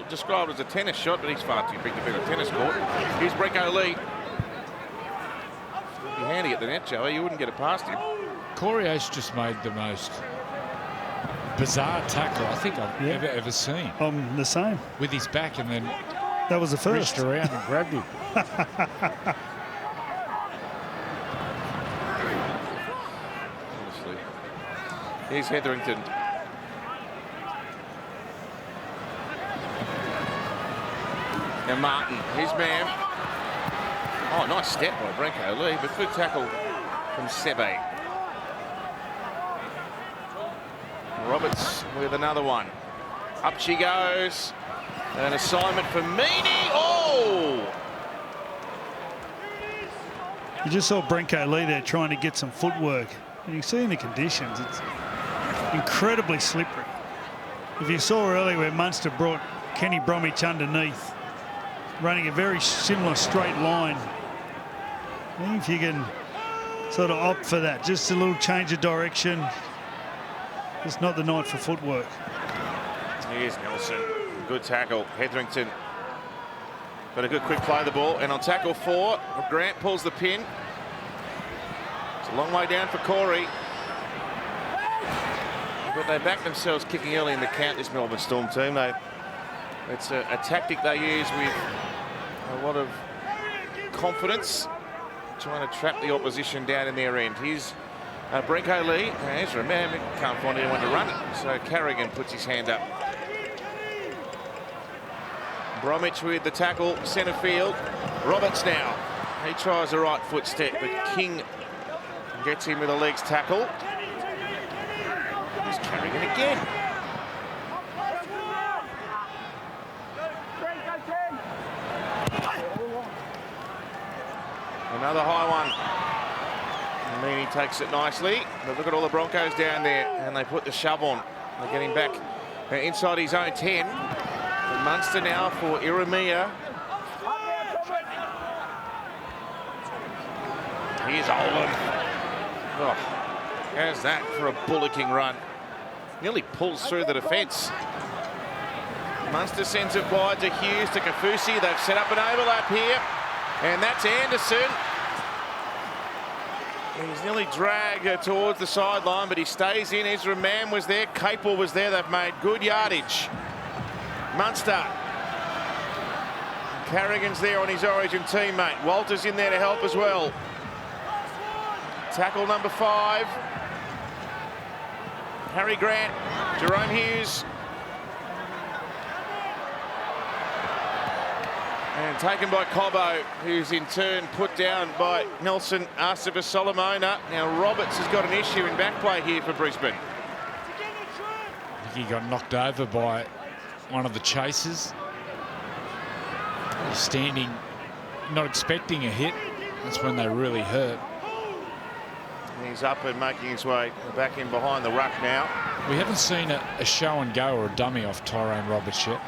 Described as a tennis shot, but he's far too big to be a tennis court. Here's Brenko Lee. Would be handy at the net, Joey. You wouldn't get it past him. Corey Oates just made the most bizarre tackle I think I've ever seen. I'm the same. With his back and then that was the first. Reached around and grabbed him. Honestly. Here's Hetherington. Now Martin, his man. Oh, nice step by Brenko Lee, but good tackle from Sebe. Roberts with another one. Up she goes. An assignment for Meany. Oh! You just saw Brenko Lee there trying to get some footwork. And you see in the conditions, it's incredibly slippery. If you saw earlier where Munster brought Kenny Bromwich underneath, running a very similar straight line. I think if you can sort of opt for that, just a little change of direction, it's not the night for footwork. Here's Nelson. Good tackle. Hetherington. Got a good quick play of the ball. And on tackle 4, Grant pulls the pin. It's a long way down for Corey. But they back themselves kicking early in the count, this Melbourne Storm team. It's a tactic they use with a lot of confidence, trying to trap the opposition down in their end. Here's Brenko Lee. Ezra Mann can't find anyone to run it, so Carrigan puts his hand up. Bromwich with the tackle, centre field. Roberts now. He tries a right foot step, but King gets him with a legs tackle. Here's Carrigan again. Another high one. Meany takes it nicely. But look at all the Broncos down there, and they put the shove on. They're getting back inside his own 10. And Munster now for Jeremiah. Here's Oldham. Oh, how's that for a bullocking run? Nearly pulls through the defence. Munster sends it wide to Hughes, to Kafusi. They've set up an overlap here. And that's Anderson. He's nearly dragged towards the sideline, but he stays in. Ezra Mann was there. Capel was there. They've made good yardage. Munster. Carrigan's there on his Origin teammate. Walter's in there to help as well. Tackle number 5. Harry Grant. Jerome Hughes. And taken by Cobbo, who's in turn put down by Nelson Arcivis Solomona. Now Roberts has got an issue in back play here for Brisbane. I think he got knocked over by one of the chasers. He's standing, not expecting a hit. That's when they really hurt. He's up and making his way back in behind the ruck now. We haven't seen a show and go or a dummy off Tyrone Roberts yet.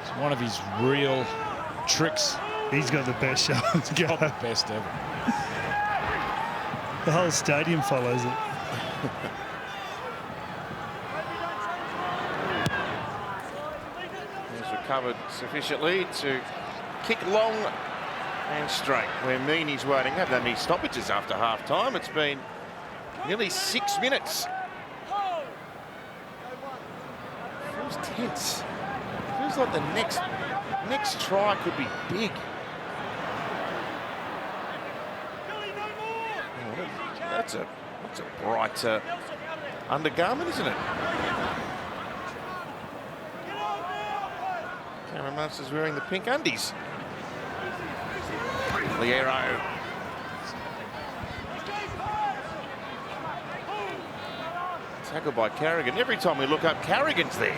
It's one of his real tricks. He's got the best show and go. Not the best ever. The whole stadium follows it. He's recovered sufficiently to kick long and straight, where Meany's waiting. They haven't had any stoppages after half-time. It's been nearly 6 minutes. Feels tense. Feels like the next try could be big. That's a bright undergarment, isn't it? Cameron Munster's wearing the pink undies. Liero. Tackled by Carrigan. Every time we look up, Carrigan's there.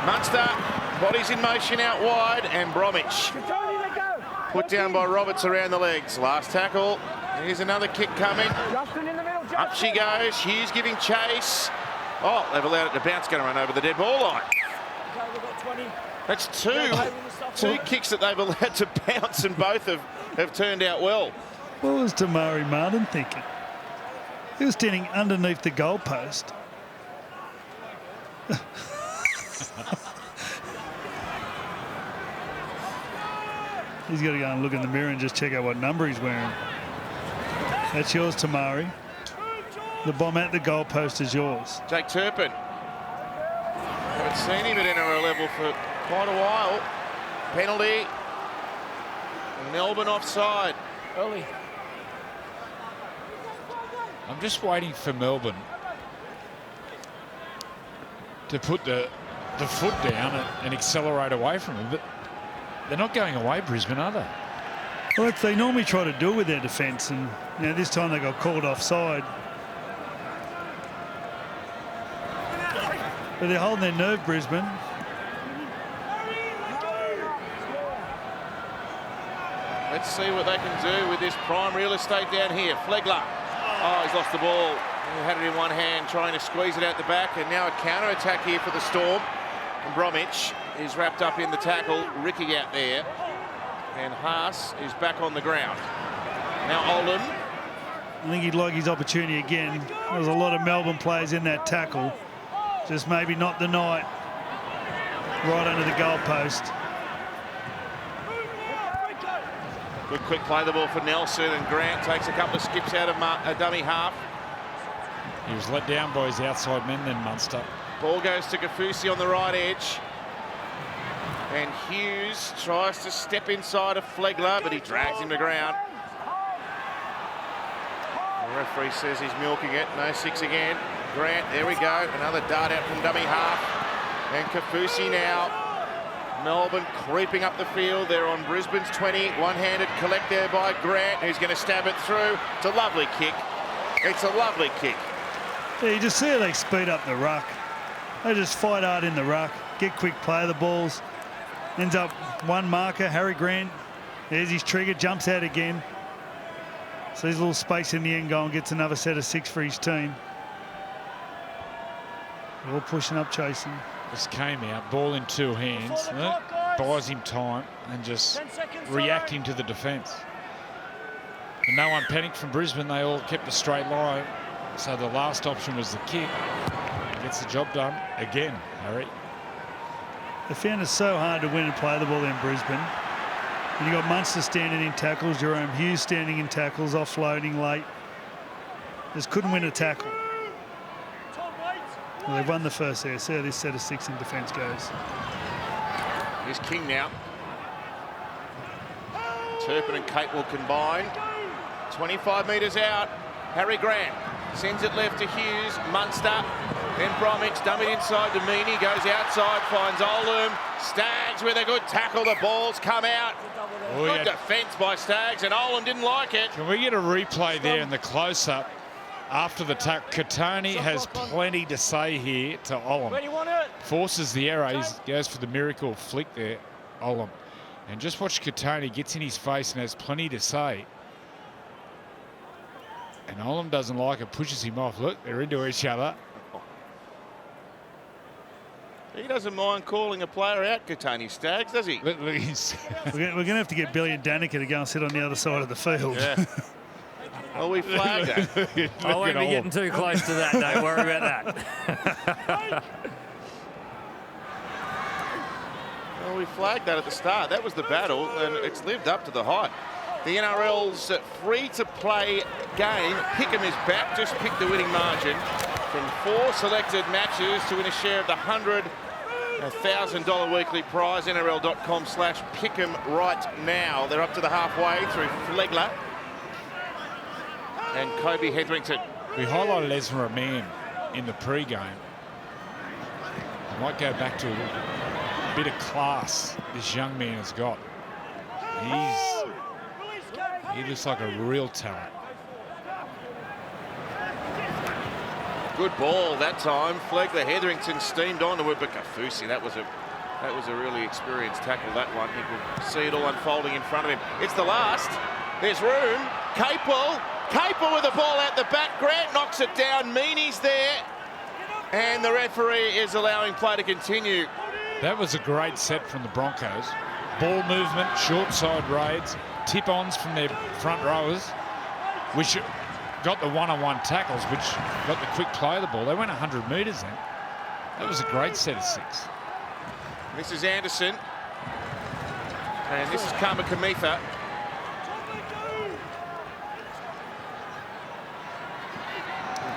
Munster, bodies in motion out wide, and Bromwich put down by Roberts around the legs. Last tackle. Here's another kick coming. Up she goes. Hughes giving chase. Oh, they've allowed it to bounce, going to run over the dead ball line. That's two kicks that they've allowed to bounce, and both have turned out well. What was Tamari Martin thinking? He was standing underneath the goalpost. He's got to go and look in the mirror and just check out what number he's wearing. That's yours, Tamari. The bomb at the goalpost is yours. Jake Turpin. Haven't seen him at NRL level for quite a while. Penalty. Melbourne offside. Early. I'm just waiting for Melbourne to put the foot down and accelerate away from him. But they're not going away, Brisbane, are they? Well, they normally try to do it with their defence, and this time they got called offside. But they're holding their nerve, Brisbane. Let's see what they can do with this prime real estate down here. Flegler. Oh, he's lost the ball. He had it in one hand, trying to squeeze it out the back, and now a counter-attack here for the Storm. And Bromwich is wrapped up in the tackle. Ricky out there. And Haas is back on the ground. Now Oldham. I think he'd like his opportunity again. There was a lot of Melbourne players in that tackle. Just maybe not the night. Right under the goalpost. Good quick play the ball for Nelson, and Grant takes a couple of skips out of a dummy half. He was let down by his outside men then, Munster. Ball goes to Kafusi on the right edge. And Hughes tries to step inside of Flegler, but he drags him to ground. The referee says he's milking it. No 6 again. Grant, there we go. Another dart out from dummy half. And Kafusi now. Melbourne creeping up the field. They're on Brisbane's 20. One-handed collect there by Grant, who's going to stab it through. It's a lovely kick. It's a lovely kick. Yeah, you just see how they speed up the ruck. They just fight hard in the ruck, get quick play of the balls. Ends up one marker, Harry Grant. There's his trigger, jumps out again. So there's a little space in the end goal and gets another set of 6 for his team. All pushing up, chasing. Just came out, ball in 2 hands. Buys him time and just reacting to the defence. And no one panicked from Brisbane. They all kept a straight line. So the last option was the kick. Gets the job done again, Harry. They found it so hard to win and play the ball in Brisbane. And you got Munster standing in tackles, Jerome Hughes standing in tackles, offloading late. Just couldn't win a tackle. Well, they've won the first there. See how this set of 6 in defence goes. Here's King now. Turpin and Kate will combine. 25 metres out. Harry Grant sends it left to Hughes. Munster. Then Bromwich, dumb it inside to Meany. Goes outside, finds Oldham. Staggs with a good tackle. The ball's come out. Good defence by Staggs, and Oldham didn't like it. Can we get a replay there in the close-up? After the tackle, Katoni has plenty to say here to Olam. Forces the error. He goes for the miracle flick there, Olam. And just watch Katoni gets in his face and has plenty to say. And Olam doesn't like it, pushes him off. Look, they're into each other. He doesn't mind calling a player out, Katoni Staggs, does he? We're going to have to get Billy and Danica to go and sit on the other side of the field. Yeah. Well, we flagged that. I won't be getting too close to that. Don't worry about that. Well, we flagged that at the start. That was the battle, and it's lived up to the hype. The NRL's free-to-play game. Pick'em is back. Just pick the winning margin from 4 selected matches to win a share of the $100,000 weekly prize. NRL.com/pick'em right now. They're up to the halfway through Flegler. and Kobe Hetherington. We highlighted Ezra Man in the pre-game. Might go back to a bit of class this young man has got. He looks like a real talent. Good ball that time. Flegler Hetherington steamed onto it, but Kafusi, that was a really experienced tackle, that one. He could see it all unfolding in front of him. It's the last. There's room. Capel with the ball out the back. Grant knocks it down. Meany's there. And the referee is allowing play to continue. That was a great set from the Broncos. Ball movement, short side raids, tip-ons from their front rowers, which got the one-on-one tackles, which got the quick play of the ball. They went 100 metres then. That was a great set of 6. This is Anderson. And this is Kamitha.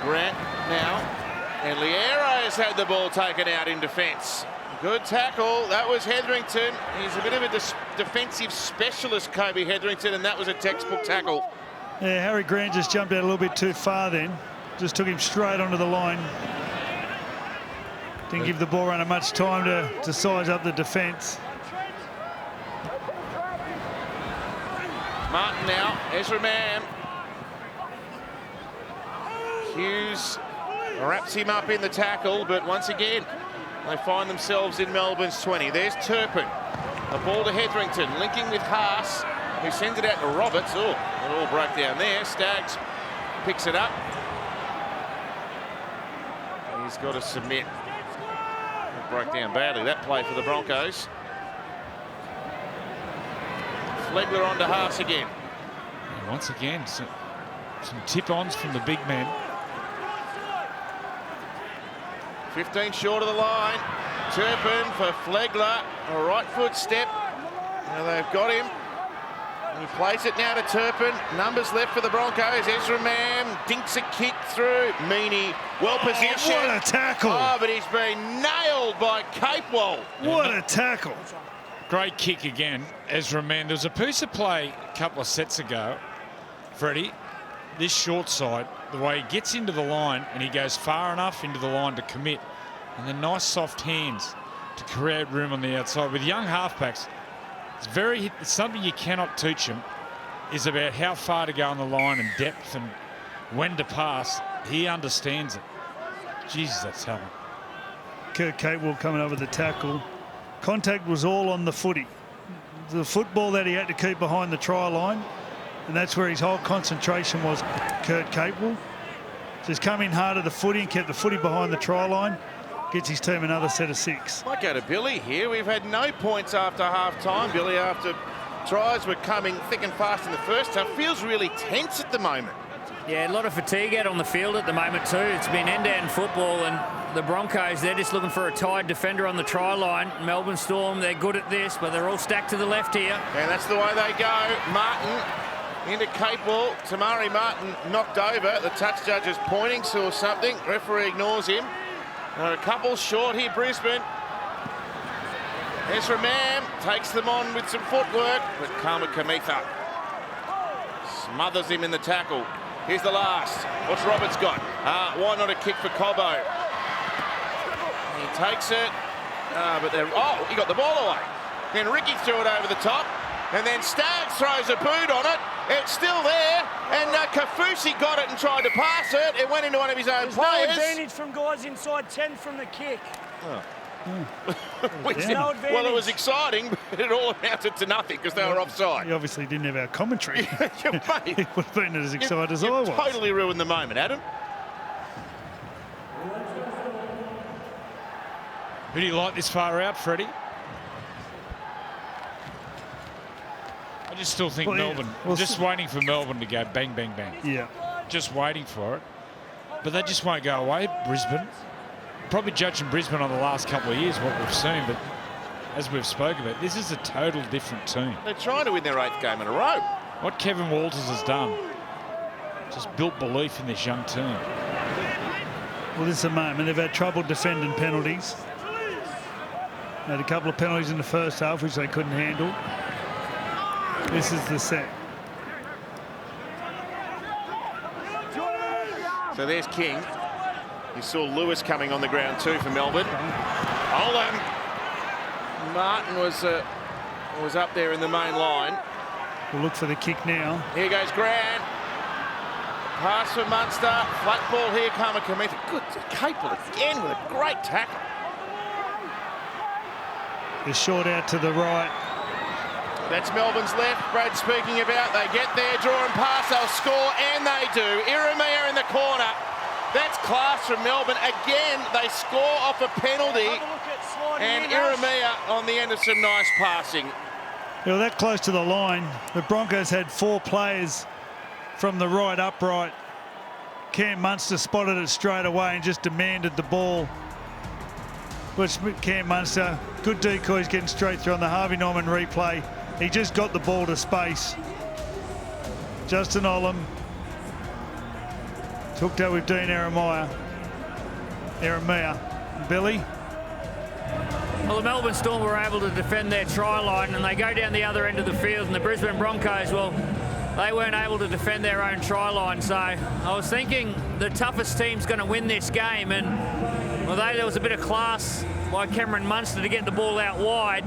Grant now. And Liero's had the ball taken out in defence. Good tackle. That was Hetherington. He's a bit of a defensive specialist, Kobe Hetherington, and that was a textbook tackle. Yeah, Harry Grant just jumped out a little bit too far then. Just took him straight onto the line. Didn't give the ball runner much time to size up the defence. Martin now. Ezra Mam. Hughes wraps him up in the tackle, but once again, they find themselves in Melbourne's 20. There's Turpin. A ball to Hetherington, linking with Haas, who sends it out to Roberts. Oh, it all broke down there. Staggs picks it up. He's got to submit. It broke down badly, that play for the Broncos. Flegler on to Haas again. And once again, some tip-ons from the big men. 15 short of the line. Turpin for Flegler. A right foot step. Now they've got him. He plays it now to Turpin. Numbers left for the Broncos. Ezra Mam dinks a kick through. Meany well positioned. What a tackle. Oh, but he's been nailed by Capewell. What a tackle. Great kick again, Ezra Man. There was a piece of play a couple of sets ago, Freddie. This short side, the way he gets into the line and he goes far enough into the line to commit, and the nice soft hands to create room on the outside. With young halfbacks, it's something you cannot teach them, is about how far to go on the line and depth and when to pass. He understands it. Jesus, that's talent. Kurt Capewell coming up with the tackle. Contact was all on the footy. The football that he had to keep behind the try line, and that's where his whole concentration was. Kurt Capewell just come in hard at the footy and kept the footy behind the try line. Gets his team another set of 6. Might go to Billy here. We've had no points after half-time. Billy, after tries were coming thick and fast in the first half, feels really tense at the moment. Yeah, a lot of fatigue out on the field at the moment too. It's been end-to-end football, and the Broncos, they're just looking for a tied defender on the try line. Melbourne Storm, they're good at this, but they're all stacked to the left here. And that's the way they go. Martin into Capewell. Tamari Martin knocked over. The touch judge is pointing to something. Referee ignores him. A couple short here, Brisbane. Ezra Mam takes them on with some footwork, but Kamitha smothers him in the tackle. Here's the last. What's Roberts got? Why not a kick for Cobbo? He takes it, but he got the ball away. Then Ricky threw it over the top, and then Staggs throws a boot on it. It's still there, and Kafusi got it and tried to pass it. It went into one of his own players. No advantage from guys inside 10 from the kick. Oh. No advantage. Well, it was exciting, but it all amounted to nothing because they were offside. He obviously didn't have our commentary. He would have been as excited as I was. Totally ruined the moment, Adam. Who do you like this far out, Freddie? I just still think Melbourne. Well, just waiting for Melbourne to go bang, bang, bang. Yeah. Just waiting for it. But they just won't go away, Brisbane. Probably judging Brisbane on the last couple of years, what we've seen, but as we've spoken about, this is a total different team. They're trying to win their 8th game in a row. What Kevin Walters has done, just built belief in this young team. Well, this is a moment. They've had trouble defending penalties. Had a couple of penalties in the first half, which they couldn't handle. This is the set. So there's King. You saw Lewis coming on the ground too for Melbourne. Olam. Martin was up there in the main line. We'll look for the kick now. Here goes Grant. Pass for Munster. Flat ball here, Kamikamithi. Good, Capel again with a great tackle. The short out to the right. That's Melbourne's left. Brad speaking about. They get there, draw and pass. They'll score, and they do. Iramia in the corner. That's class from Melbourne. Again, they score off a penalty. And Iramia on the end of some nice passing. Well, that close to the line. The Broncos had 4 players from the right upright. Cam Munster spotted it straight away and just demanded the ball. Which Cam Munster, good decoys getting straight through on the Harvey Norman replay. He just got the ball to space. Justin Olam hooked up with Dean Iramia. Billy. Well, the Melbourne Storm were able to defend their try line, and they go down the other end of the field, and the Brisbane Broncos, well, they weren't able to defend their own try line. So I was thinking the toughest team's going to win this game, and although there was a bit of class by Cameron Munster to get the ball out wide,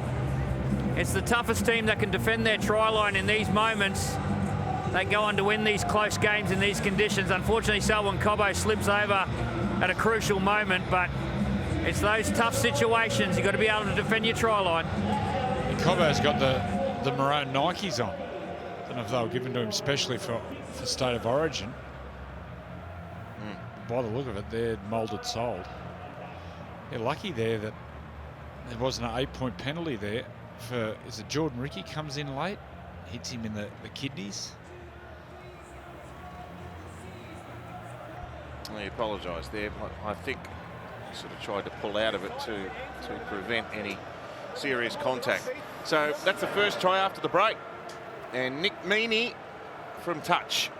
it's the toughest team that can defend their try line in these moments. They go on to win these close games in these conditions. Unfortunately, Selwyn Cobbo slips over at a crucial moment, but it's those tough situations. You've got to be able to defend your try line. And Cobbo's got the maroon Nikes on. I don't know if they were given to him specially for State of Origin. By the look of it, they're moulded soled. They're lucky there that there wasn't an 8-point penalty there for, is it Jordan Ricky comes in late, hits him in the kidneys. He apologised there. I think he sort of tried to pull out of it to prevent any serious contact. So that's the first try after the break. And Nick Meaney from touch.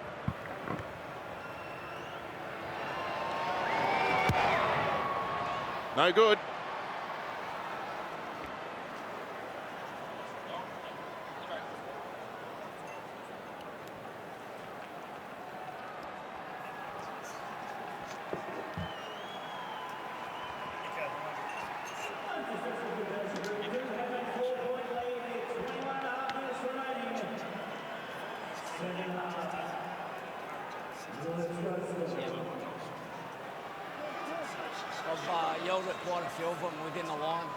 No good. I've yelled at quite a few of them within the line.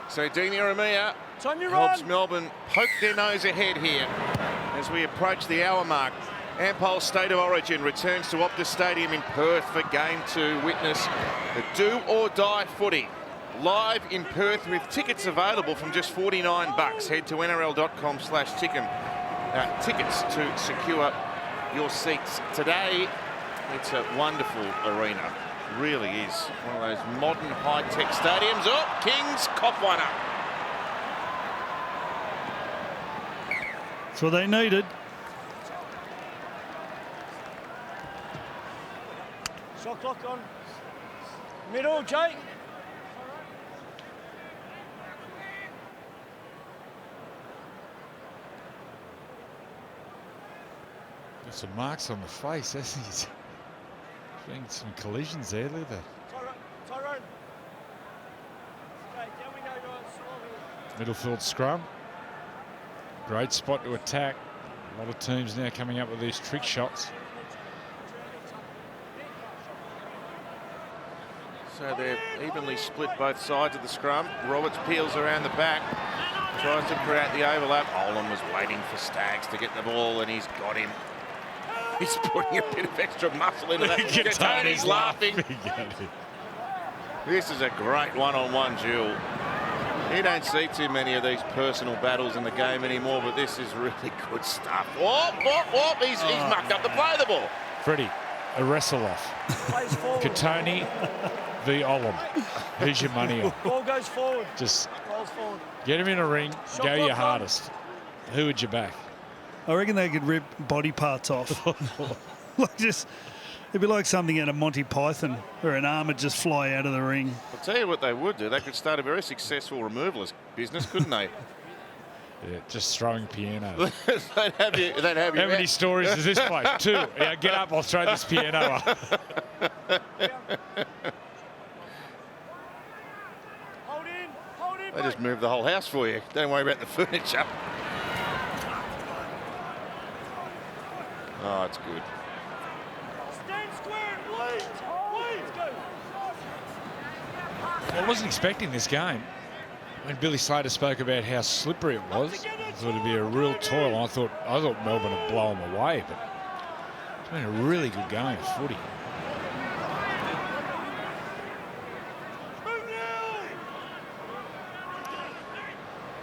So Dean Iramia helps Melbourne poke their nose ahead here as we approach the hour mark. Ampol State of Origin returns to Optus Stadium in Perth for Game 2. Witness the do-or-die footy. Live in Perth with tickets available from just $49. Head to nrl.com/tickets to secure your seats today. It's a wonderful arena. Really is one of those modern high-tech stadiums. Oh, Kings cop one up. That's what they needed. Shot clock on. Middle, Jake. Got some marks on the face, hasn't he? Been some collisions there, look at that. Tyrone. Middlefield scrum. Great spot to attack. A lot of teams now coming up with these trick shots. So they're evenly split both sides of the scrum. Roberts peels around the back, tries to create the overlap. Olam was waiting for Staggs to get the ball, and he's got him. He's putting a bit of extra muscle into that. Tony's laughing. This is a great one-on-one duel. You don't see too many of these personal battles in the game anymore, but this is really good stuff. He's mucked up the play of the ball. Freddie, a wrestle-off. Katoni v. Olam. Who's your money on? Ball goes forward. Just rolls forward. Get him in a ring, go your hardest. Who would you back? I reckon they could rip body parts off. It'd be like something out of Monty Python, where an arm would just fly out of the ring. I'll tell you what they would do. They could start a very successful removalist business, couldn't they? Yeah, just throwing piano. they'd have you. How many stories is this place? 2. Yeah, get up, I'll throw this piano up. They just move the whole house for you. Don't worry about the furniture. Oh, it's good. Stand square, please. Please go. I wasn't expecting this game. When Billy Slater spoke about how slippery it was, I thought it'd be a real toil. I thought Melbourne would blow them away, but it's been a really good game of footy.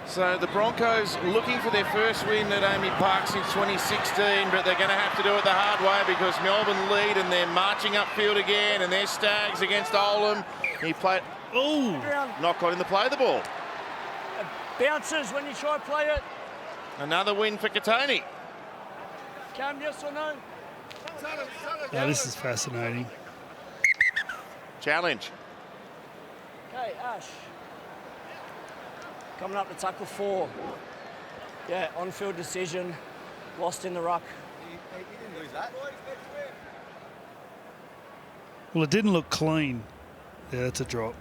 So the Broncos looking for their first win at Amy Park since 2016, but they're going to have to do it the hard way because Melbourne lead and they're marching upfield again, and they're Stags against Oldham. He played. Oh, not got in the play of the ball. It bounces when you try to play it. Another win for Katoni. Cam, yes or no? Oh, this is fascinating. Challenge. Okay, Ash. Coming up to tackle 4. Yeah, on-field decision. Lost in the ruck. He didn't lose that. Well, it didn't look clean. Yeah, that's a drop.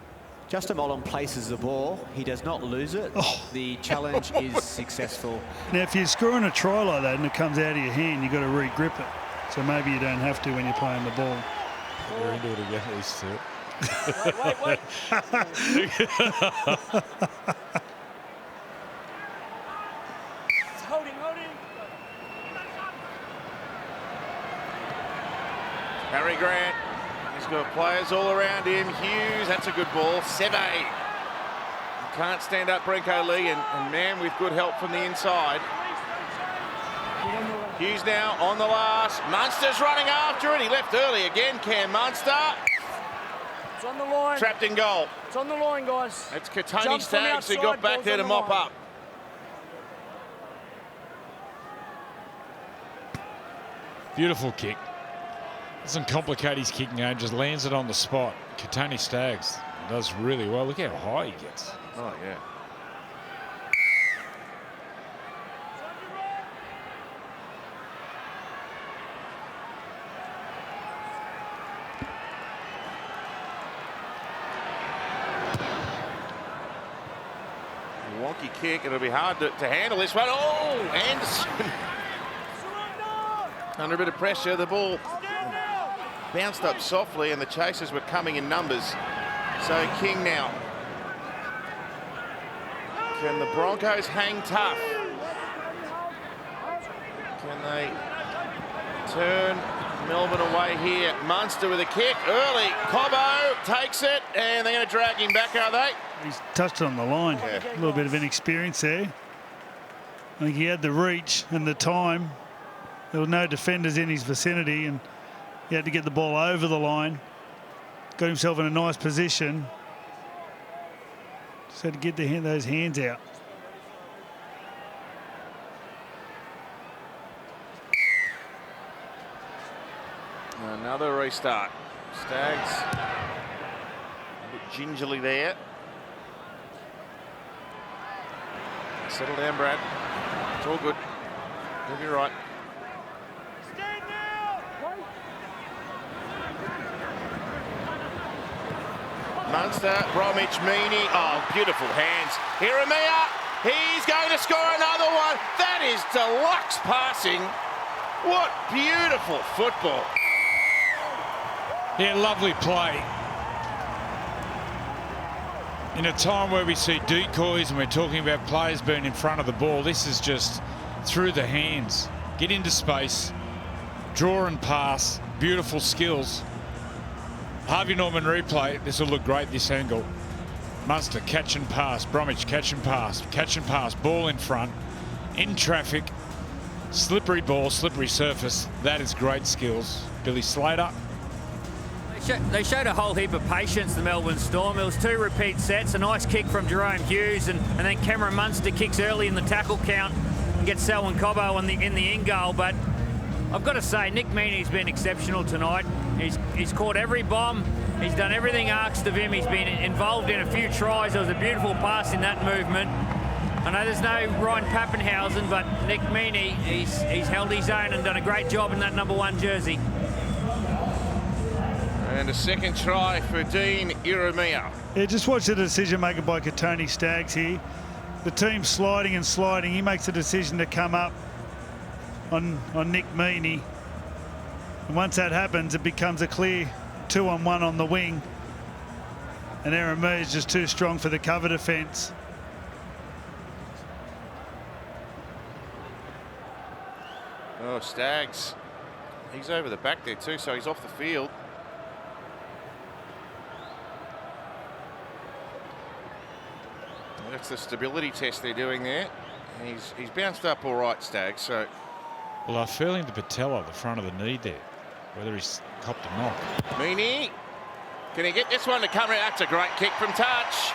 Justin Olam places the ball. He does not lose it. Oh. The challenge is successful. Now, if you're scoring a try like that and it comes out of your hand, you've got to re-grip it. So maybe you don't have to when you're playing the ball. You're into it again, these two. Wait. Holding. Harry Grant. He's got players all around him. Hughes, that's a good ball. Seve. Can't stand up Brenko Lee, and man with good help from the inside. Hughes now on the last. Munster's running after it. He left early again. Cam Munster. It's on the line. Trapped in goal. It's on the line, guys. It's Katoni Jump from Stags who outside, got back ball's there on to the mop line. up. Beautiful kick. Doesn't complicate his kicking game, just lands it on the spot. Katoni Stags does really well. Look how high he gets. Oh, yeah. Wonky kick. It'll be hard to handle this one. Oh, Anderson. Under a bit of pressure, the ball bounced up softly and the chasers were coming in numbers. So King now. Can the Broncos hang tough? Can they turn Melbourne away here? Munster with a kick early. Cobbo takes it and they're going to drag him back, are they? He's touched on the line. Yeah. A little bit of inexperience there. I think he had the reach and the time. There were no defenders in his vicinity and he had to get the ball over the line. Got himself in a nice position. Just had to get those hands out. Another restart. Stags a bit gingerly there. Settle down, Brad. It's all good. You'll be right. Stand now. Munster, Bromwich, Meany. Oh, beautiful hands. Hiramia, he's going to score another one. That is deluxe passing. What beautiful football. Yeah, lovely play. In a time where we see decoys and we're talking about players being in front of the ball, this is just through the hands. Get into space, draw and pass, beautiful skills. Harvey Norman replay, this will look great, this angle. Munster, catch and pass. Bromwich, catch and pass, ball in front, in traffic, slippery ball, slippery surface. That is great skills. Billy Slater. They showed a whole heap of patience, the Melbourne Storm. It was 2 repeat sets, a nice kick from Jerome Hughes, and then Cameron Munster kicks early in the tackle count and gets Selwyn Cobbo in the in goal. But I've got to say, Nick Meany's been exceptional tonight. He's caught every bomb. He's done everything asked of him. He's been involved in a few tries. There was a beautiful pass in that movement. I know there's no Ryan Pappenhausen, but Nick Meaney, he's held his own and done a great job in that #1 jersey. And a second try for Dean Ieremia. Yeah, just watch the decision making by Tony Staggs here. The team's sliding and sliding. He makes a decision to come up on Nick Meaney. And once that happens, it becomes a clear 2-on-1 on the wing. And Ieremia is just too strong for the cover defence. Oh, Staggs. He's over the back there too, so he's off the field. That's the stability test they're doing there. He's bounced up all right, Staggs. So, well, I'm feeling the patella, the front of the knee there, whether he's copped a knock. Meaney, can he get this one to come out? That's a great kick from touch.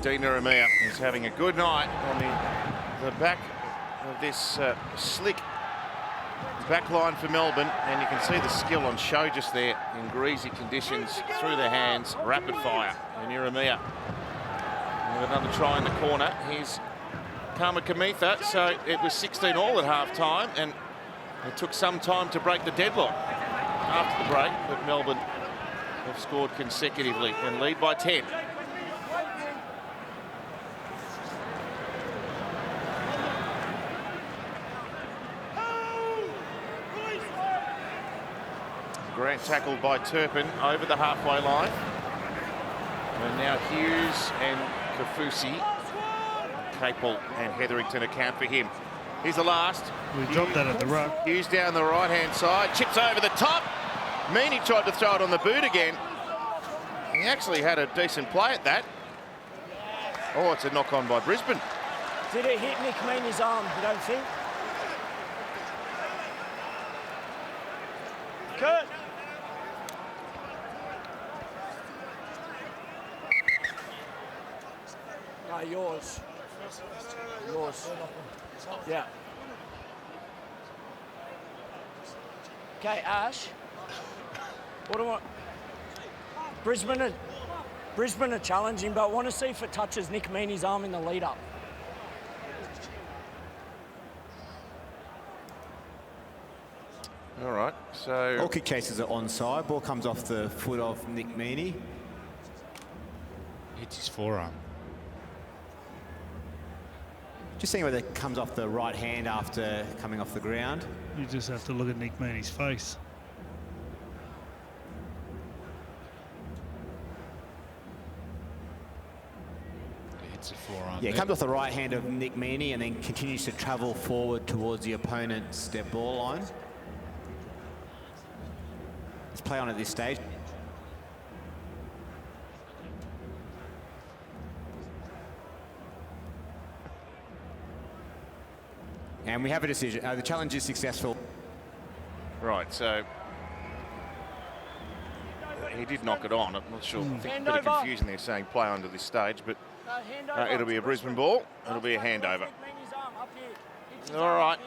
Dean Ieremia is having a good night on the back of this slick back line for Melbourne, and you can see the skill on show just there in greasy conditions through their hands, rapid fire. And Ieremia with another try in the corner. Here's Karma Kamitha. So it was 16-all at half-time, and it took some time to break the deadlock after the break, but Melbourne have scored consecutively and lead by 10. Grant tackled by Turpin over the halfway line. And now Hughes and Kafusi, Capel and Hetherington account for him. Here's the last. We dropped that at the ruck. Hughes down the right-hand side, chips over the top. Meaney tried to throw it on the boot again. He actually had a decent play at that. Oh, it's a knock-on by Brisbane. Did it hit Nick Meaney's arm, you don't think? Kurt. No, yours. Yours. Yeah. Okay, Ash. What do I want? Brisbane are challenging, but I want to see if it touches Nick Meaney's arm in the lead-up. All right, so... All kick cases are onside. Ball comes off the foot of Nick Meaney. Hits his forearm. Just seeing whether it comes off the right hand after coming off the ground. You just have to look at Nick Meaney's face. Hits a forearm. Yeah, it comes off the right hand of Nick Meaney and then continues to travel forward towards the opponent's dead ball line. Let's play on at this stage. And we have a decision. The challenge is successful. Right, so he did knock it on. I'm not sure. I think a bit of confusion there saying play onto this stage, but it'll be a Brisbane ball. It'll be a handover. All right.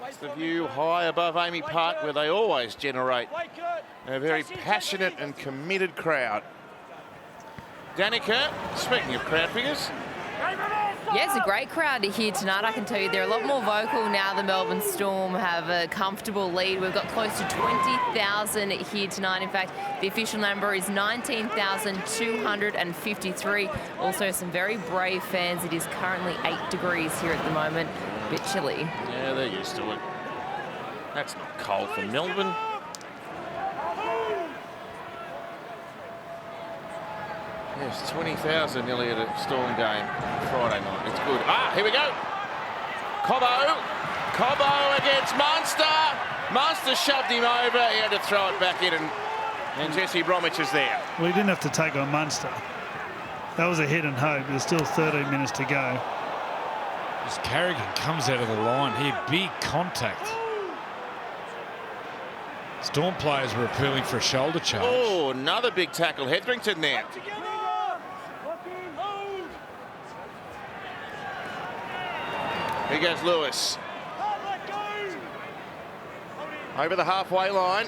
It's the view high above Amy Park where they always generate a very passionate and committed crowd. Danica, speaking of crowd figures. Yeah, it's a great crowd here tonight, I can tell you. They're a lot more vocal now. The Melbourne Storm have a comfortable lead. We've got close to 20,000 here tonight. In fact, the official number is 19,253. Also, some very brave fans. It is currently 8 degrees here at the moment. A bit chilly. Yeah, they're used to it. That's not cold for Melbourne. Yes, 20,000 nearly at a Storm game Friday night. It's good. Ah, here we go. Cobbo against Munster. Munster shoved him over. He had to throw it back in, and Jesse Bromwich is there. Well, he didn't have to take on Munster. That was a hit and hope. There's still 13 minutes to go. As Carrigan comes out of the line here, big contact. Storm players were appealing for a shoulder charge. Oh, another big tackle. Hetherington there. Here goes Lewis. Over the halfway line.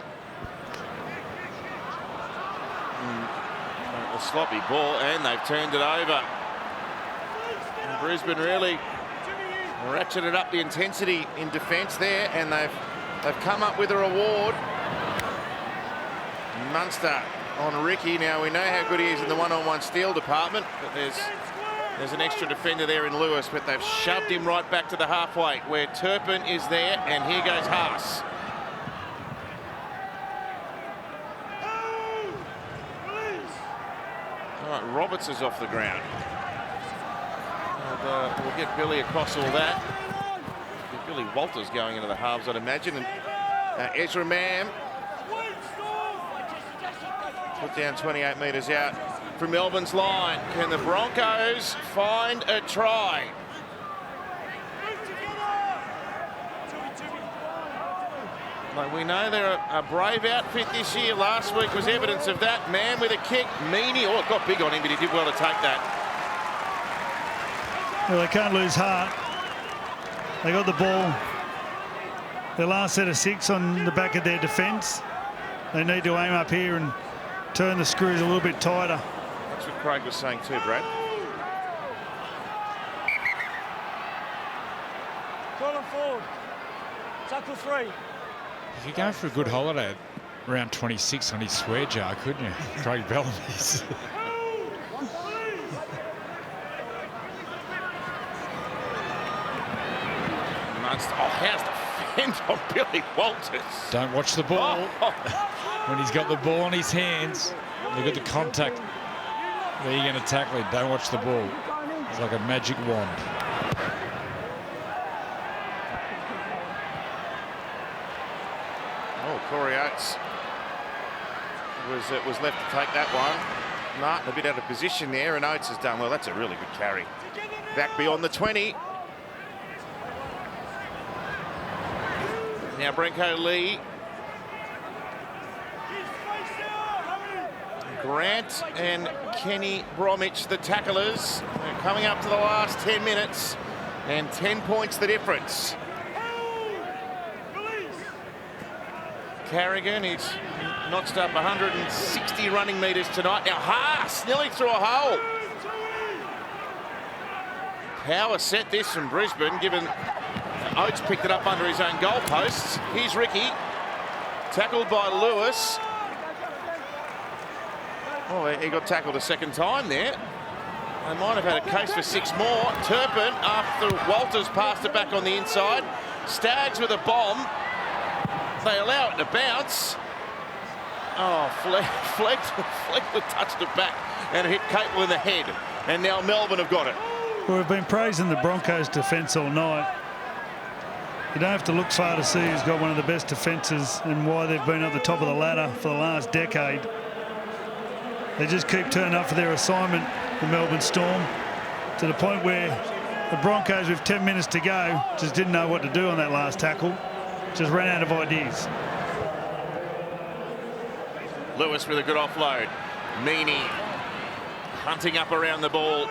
A sloppy ball, and they've turned it over. And Brisbane really ratcheted up the intensity in defence there, and they've come up with a reward. Munster on Ricky. Now we know how good he is in the one-on-one steal department, but there's an extra defender there in Lewis, but they've shoved him right back to the halfway where Turpin is there, and here goes Haas. All right, Roberts is off the ground. And, we'll get Billy across all that. Get Billy Walters going into the halves, I'd imagine, and Ezra Mam put down 28 metres out from Melbourne's line. Can the Broncos find a try? Like, we know they're a brave outfit this year. Last week was evidence of that. Man with a kick. Meany. Oh, it got big on him, but he did well to take that. Well, they can't lose heart. They got the ball. Their last set of 6 on the back of their defence. They need to aim up here and turn the screws a little bit tighter. That's what Craig was saying too, Brad. Call him forward. Tackle 3. You could go for a good holiday at round 26 on his swear jar, couldn't you? Craig Bellamy's. Munster. Oh, how's the fend on Billy Walters? Don't watch the ball. Oh. When he's got the ball in his hands, look at the contact. Where you're going to tackle him. Don't watch the ball. It's like a magic wand. Oh, Corey Oates was left to take that one. Martin a bit out of position there, and Oates has done well. That's a really good carry. Back beyond the 20. Now Brenko Lee. Grant and Kenny Bromwich, the tacklers. They're coming up to the last 10 minutes, and 10 points the difference. Carrigan, he's notched up 160 running metres tonight. Now Haas nearly through a hole. Power set this from Brisbane, given Oates picked it up under his own goalposts. Here's Ricky, tackled by Lewis. Oh, he got tackled a second time there. They might have had a case for 6 more. Turpin, after Walters passed it back on the inside. Staggs with a bomb. They allow it to bounce. Oh, Flegler touched it back and hit Capel in the head. And now Melbourne have got it. Well, we've been praising the Broncos' defence all night. You don't have to look far to see who's got one of the best defences and why they've been at the top of the ladder for the last decade. They just keep turning up for their assignment, the Melbourne Storm, to the point where the Broncos, with 10 minutes to go, just didn't know what to do on that last tackle. Just ran out of ideas. Lewis with a good offload. Meany hunting up around the ball.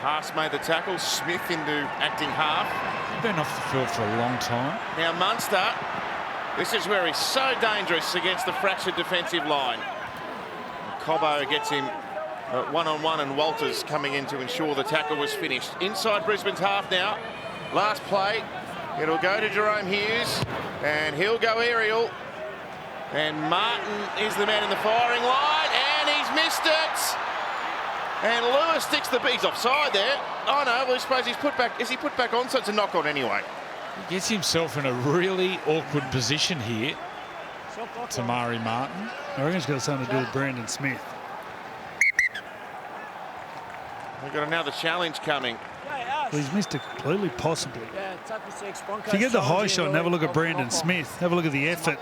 Haas made the tackle. Smith into acting half. He's been off the field for a long time. Now Munster, this is where he's so dangerous against the fractured defensive line. Cobbo gets him one-on-one, and Walters coming in to ensure the tackle was finished. Inside Brisbane's half now. Last play, it'll go to Jerome Hughes, and he'll go aerial. And Martin is the man in the firing line, and he's missed it. And Lewis sticks the bees offside there. Oh no, well, I suppose he's put back. Is he put back on? So it's a knock on anyway. He gets himself in a really awkward position here. Tamari Martin. I reckon it's got something to do with Brandon Smith. We've got another challenge coming. Well, he's missed it completely, possibly. Yeah, tackle 6. Broncos If you get the high shot and have a look at off- Brandon off- Smith, have a look at the effort.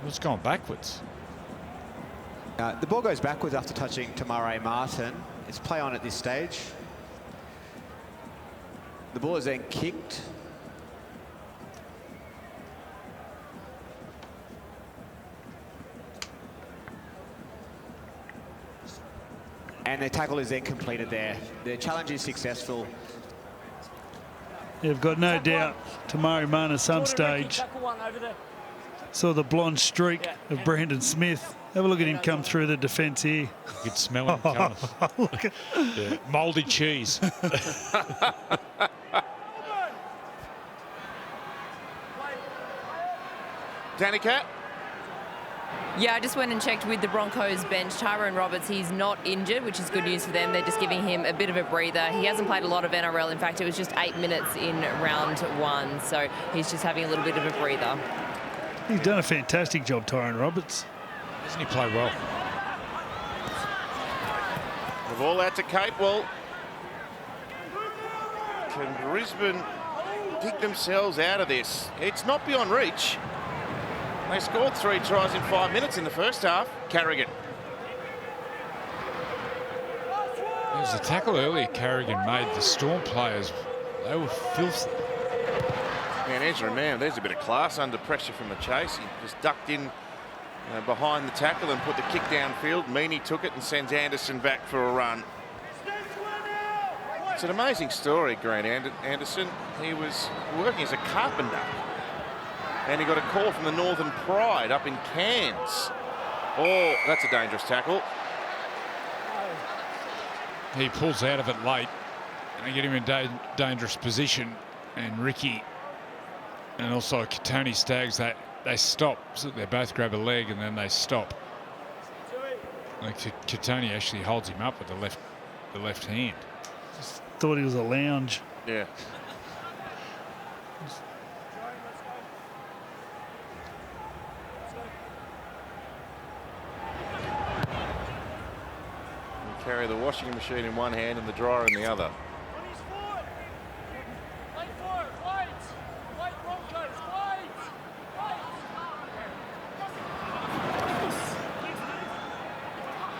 It's gone backwards. The ball goes backwards after touching Tamare Martin. It's play on at this stage. The ball is then kicked. And the tackle is then completed there. The challenge is successful. You've got no doubt Tamari Martin at some stage saw the blonde streak of Brandon Smith. Have a look at him come through the defence here. You could smell him coming. Look at Yeah, mouldy cheese. Danica? Yeah, I just went and checked with the Broncos bench. Tyrone Roberts, he's not injured, which is good news for them. They're just giving him a bit of a breather. He hasn't played a lot of NRL. In fact, it was just 8 minutes in round 1. So he's just having a little bit of a breather. He's done a fantastic job, Tyrone Roberts. Doesn't he play well? The ball out to Capewell. Can Brisbane dig themselves out of this? It's not beyond reach. They scored 3 tries in 5 minutes in the first half. Carrigan. There was a tackle earlier Carrigan made. The Storm players, they were filthy. And Ezra Mann, there's a bit of class under pressure from the chase. He just ducked in behind the tackle and put the kick downfield. Meaney took it and sends Anderson back for a run. It's an amazing story, Grant Anderson. He was working as a carpenter. And he got a call from the Northern Pride up in Cairns. Oh, that's a dangerous tackle. He pulls out of it late, and they get him in dangerous position. And Ricky and also Tony Staggs, they stop. So they both grab a leg and then they stop. Like Katoni actually holds him up with the left hand. Just thought he was a lounge. Yeah. Carry the washing machine in one hand and the dryer in the other.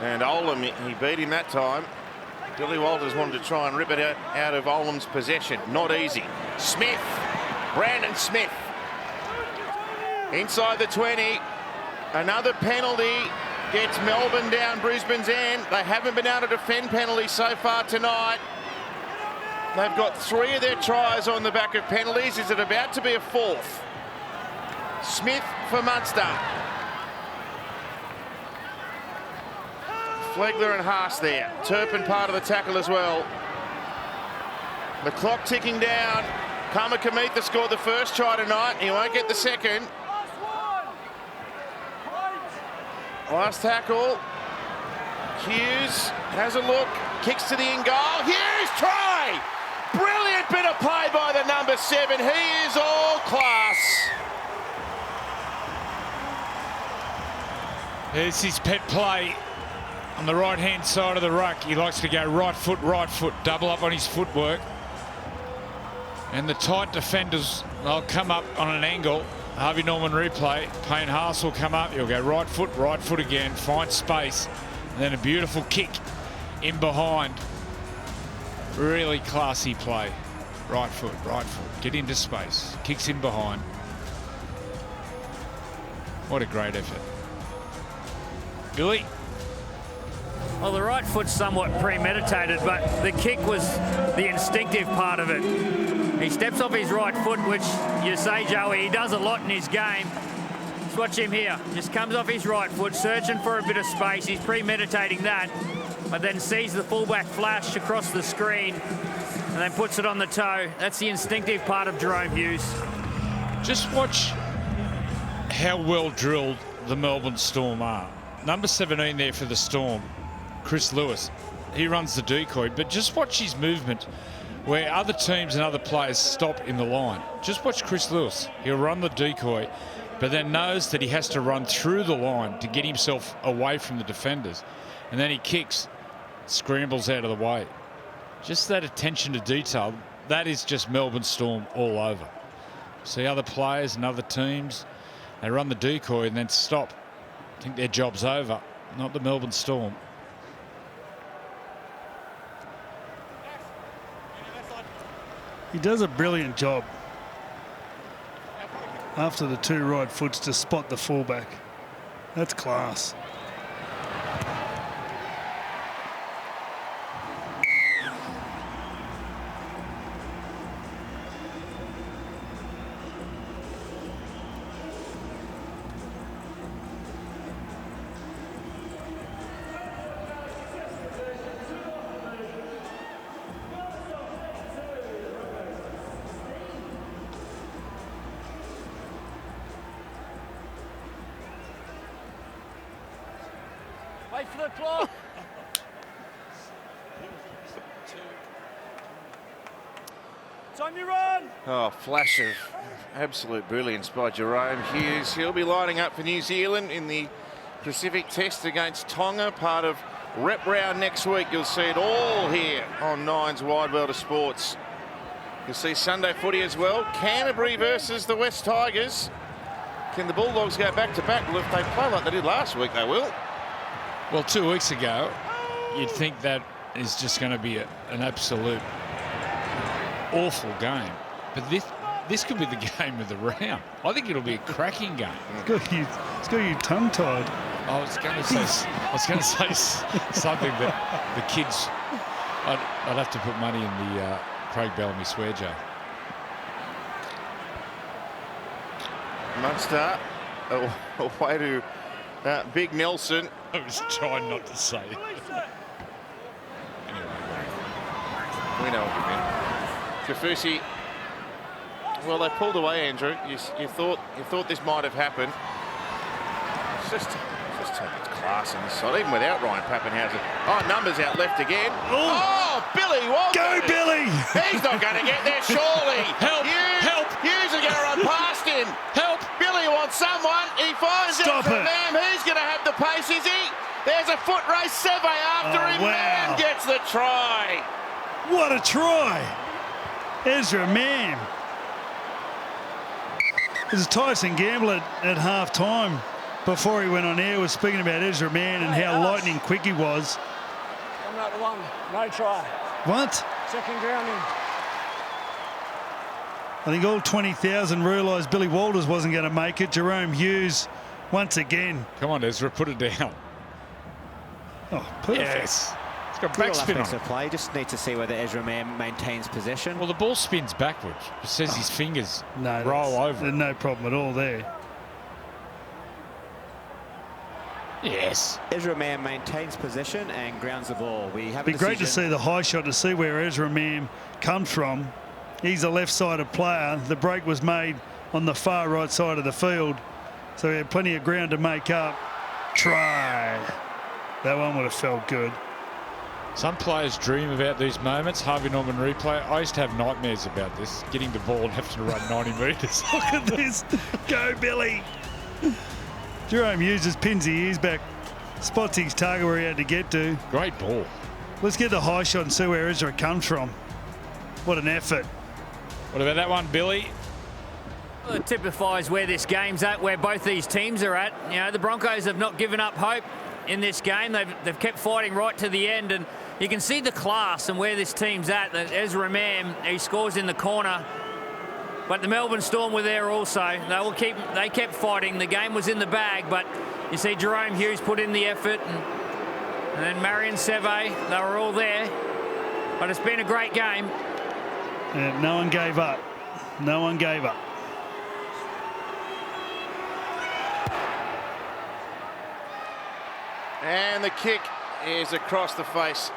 And Olam, he beat him that time. Billy Walters wanted to try and rip it out of Olam's possession. Not easy. Smith, Brandon Smith. Inside the 20. Another penalty. Gets Melbourne down Brisbane's end. They haven't been able to defend penalties so far tonight. They've got 3 of their tries on the back of penalties. Is it about to be a 4th? Smith for Munster. Flegler and Haas there. Turpin part of the tackle as well. The clock ticking down. Kamakamitha scored the first try tonight. He won't get the second. Last tackle. Hughes has a look, kicks to the in goal. Hughes, try! Brilliant bit of play by the number 7. He is all class. There's his pet play on the right-hand side of the ruck. He likes to go right foot, double up on his footwork. And the tight defenders, they'll come up on an angle. Harvey Norman replay. Payne Haas will come up. He'll go right foot again, find space. And then a beautiful kick in behind. Really classy play. Right foot. Get into space. Kicks in behind. What a great effort. Billy? Well, the right foot's somewhat premeditated, but the kick was the instinctive part of it. He steps off his right foot, which you say, Joey, he does a lot in his game. Just watch him here. Just comes off his right foot, searching for a bit of space. He's premeditating that, but then sees the fullback flash across the screen and then puts it on the toe. That's the instinctive part of Jerome Hughes. Just watch how well drilled the Melbourne Storm are. Number 17 there for the Storm, Chris Lewis. He runs the decoy, but just watch his movement where other teams and other players stop in the line. Just watch Chris Lewis. He'll run the decoy, but then knows that he has to run through the line to get himself away from the defenders. And then he kicks, scrambles out of the way. Just that attention to detail, that is just Melbourne Storm all over. see other players and other teams. They run the decoy and then stop. I think their job's over, not the Melbourne Storm. He does a brilliant job after the 2 right foots to spot the fullback. That's class. Wait for the clock. Time you run. Oh, flash of absolute brilliance by Jerome Hughes. He'll be lining up for New Zealand in the Pacific Test against Tonga, part of Rep Round next week. You'll see it all here on Nine's Wide World of Sports. You'll see Sunday footy as well. Canterbury versus the West Tigers. Can the Bulldogs go back to back? Well, if they play like they did last week, they will. Well, 2 weeks ago, you'd think that is just going to be an absolute awful game. But this could be the game of the round. I think it'll be a cracking game. It's got you tongue-tied. I was going to say something that the kids. I'd have to put money in the Craig Bellamy swear jar. Munster away to Big Nelson. I was trying not to say it. Anyway. We know what you meant. Kafusi. Well, they pulled away, Andrew. You thought this might have happened. It's just too much class in this side, even without Ryan Pappenhausen. Oh, numbers out left again. Ooh. Oh, Billy Walters. Go, Billy! He's not going to get there, surely. Help! Help! Hughes is going to run past him. Help! Billy wants someone. He finds Stop it. it. Mam, who's going to have the pace, is he? There's a foot race. Seve after him. Wow. Mam gets the try. What a try! Ezra Mam. It was Tyson Gamble at half-time before he went on air was speaking about Ezra Mann and how lightning quick he was. I'm not the one. No try. What? Second grounding. I think all 20,000 realised Billy Walters wasn't going to make it. Jerome Hughes once again. Come on, Ezra, put it down. Oh, perfect. Yes. It's got Good backspin on offensive it. play. Just need to see whether Ezra Mam maintains possession. Well, the ball spins backwards. It says his fingers No, roll over. There's no problem at all there. Yes. Ezra Mam maintains possession and grounds the ball. We have It'd be great to see the high shot to see where Ezra Mam comes from. He's a left-sided player. The break was made on the far right side of the field, so he had plenty of ground to make up. Try. That one would have felt good. Some players dream about these moments. Harvey Norman replay. I used to have nightmares about this, getting the ball and having to run 90 metres. Look at this. Go, Billy. Jerome Hughes just pins the ears back, spots his target where he had to get to. Great ball. Let's get the high shot and see where Ezra comes from. What an effort. What about that one, Billy? Well, it typifies where this game's at, where both these teams are at. You know, the Broncos have not given up hope in this game. They've kept fighting right to the end, and you can see the class and where this team's at. That Ezra Mam, he scores in the corner. But the Melbourne Storm were there also. They kept fighting. The game was in the bag, but you see Jerome Hughes put in the effort, and then Marion Seve, they were all there. But it's been a great game. Yeah, no one gave up. No one gave up. And the kick is across the face.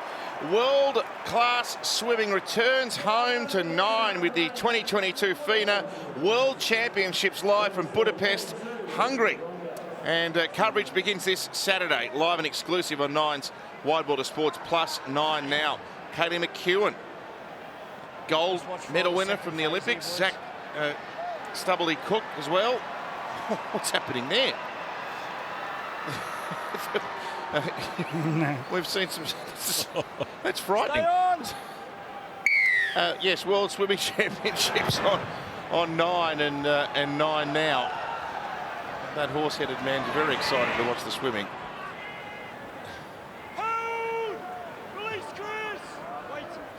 World-class swimming returns home to Nine with the 2022 FINA World Championships live from Budapest, Hungary. And coverage begins this Saturday, live and exclusive on Nine's Wide World of Sports Plus 9 now. Kaylee McEwen, gold medal winner from the Olympics. Zach Stubbley Cook as well. What's happening there? We've seen some. That's frightening. Yes, World Swimming Championships on 9 and 9 now. That horse-headed man's very excited to watch the swimming.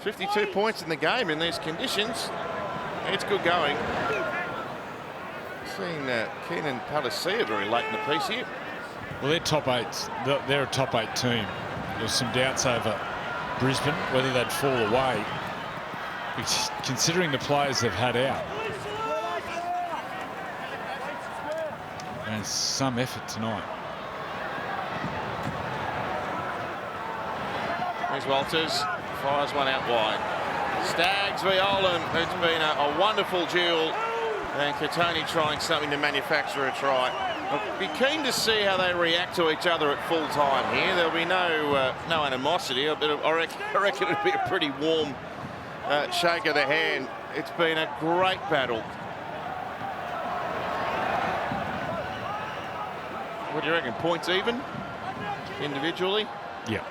52 points in the game in these conditions. It's good going. Seeing Keenan Palacia very late in the piece here. Well, they're top 8s. They're a top 8 team. There's some doubts over Brisbane, whether they'd fall away, considering the players they've had out. And some effort tonight. There's Walters. Fires one out wide. Staggs v Olam. It's been a wonderful duel. And Katoni trying something to manufacture a try. I'll be keen to see how they react to each other at full time here. There'll be no animosity. I reckon it'll be a pretty warm shake of the hand. It's been a great battle. What do you reckon? Points even? Individually? Yeah.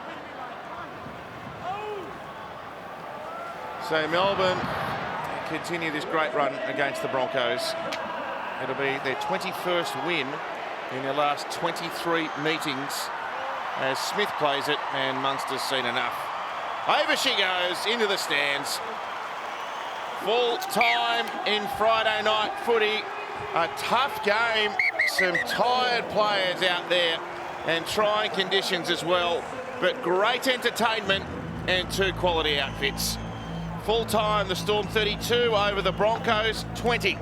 So Melbourne continue this great run against the Broncos. It'll be their 21st win in their last 23 meetings as Smith plays it and Munster's seen enough. Over she goes into the stands. Full time in Friday night footy. A tough game. Some tired players out there and trying conditions as well. But great entertainment and 2 quality outfits. Full time, the Storm 32 over the Broncos 20.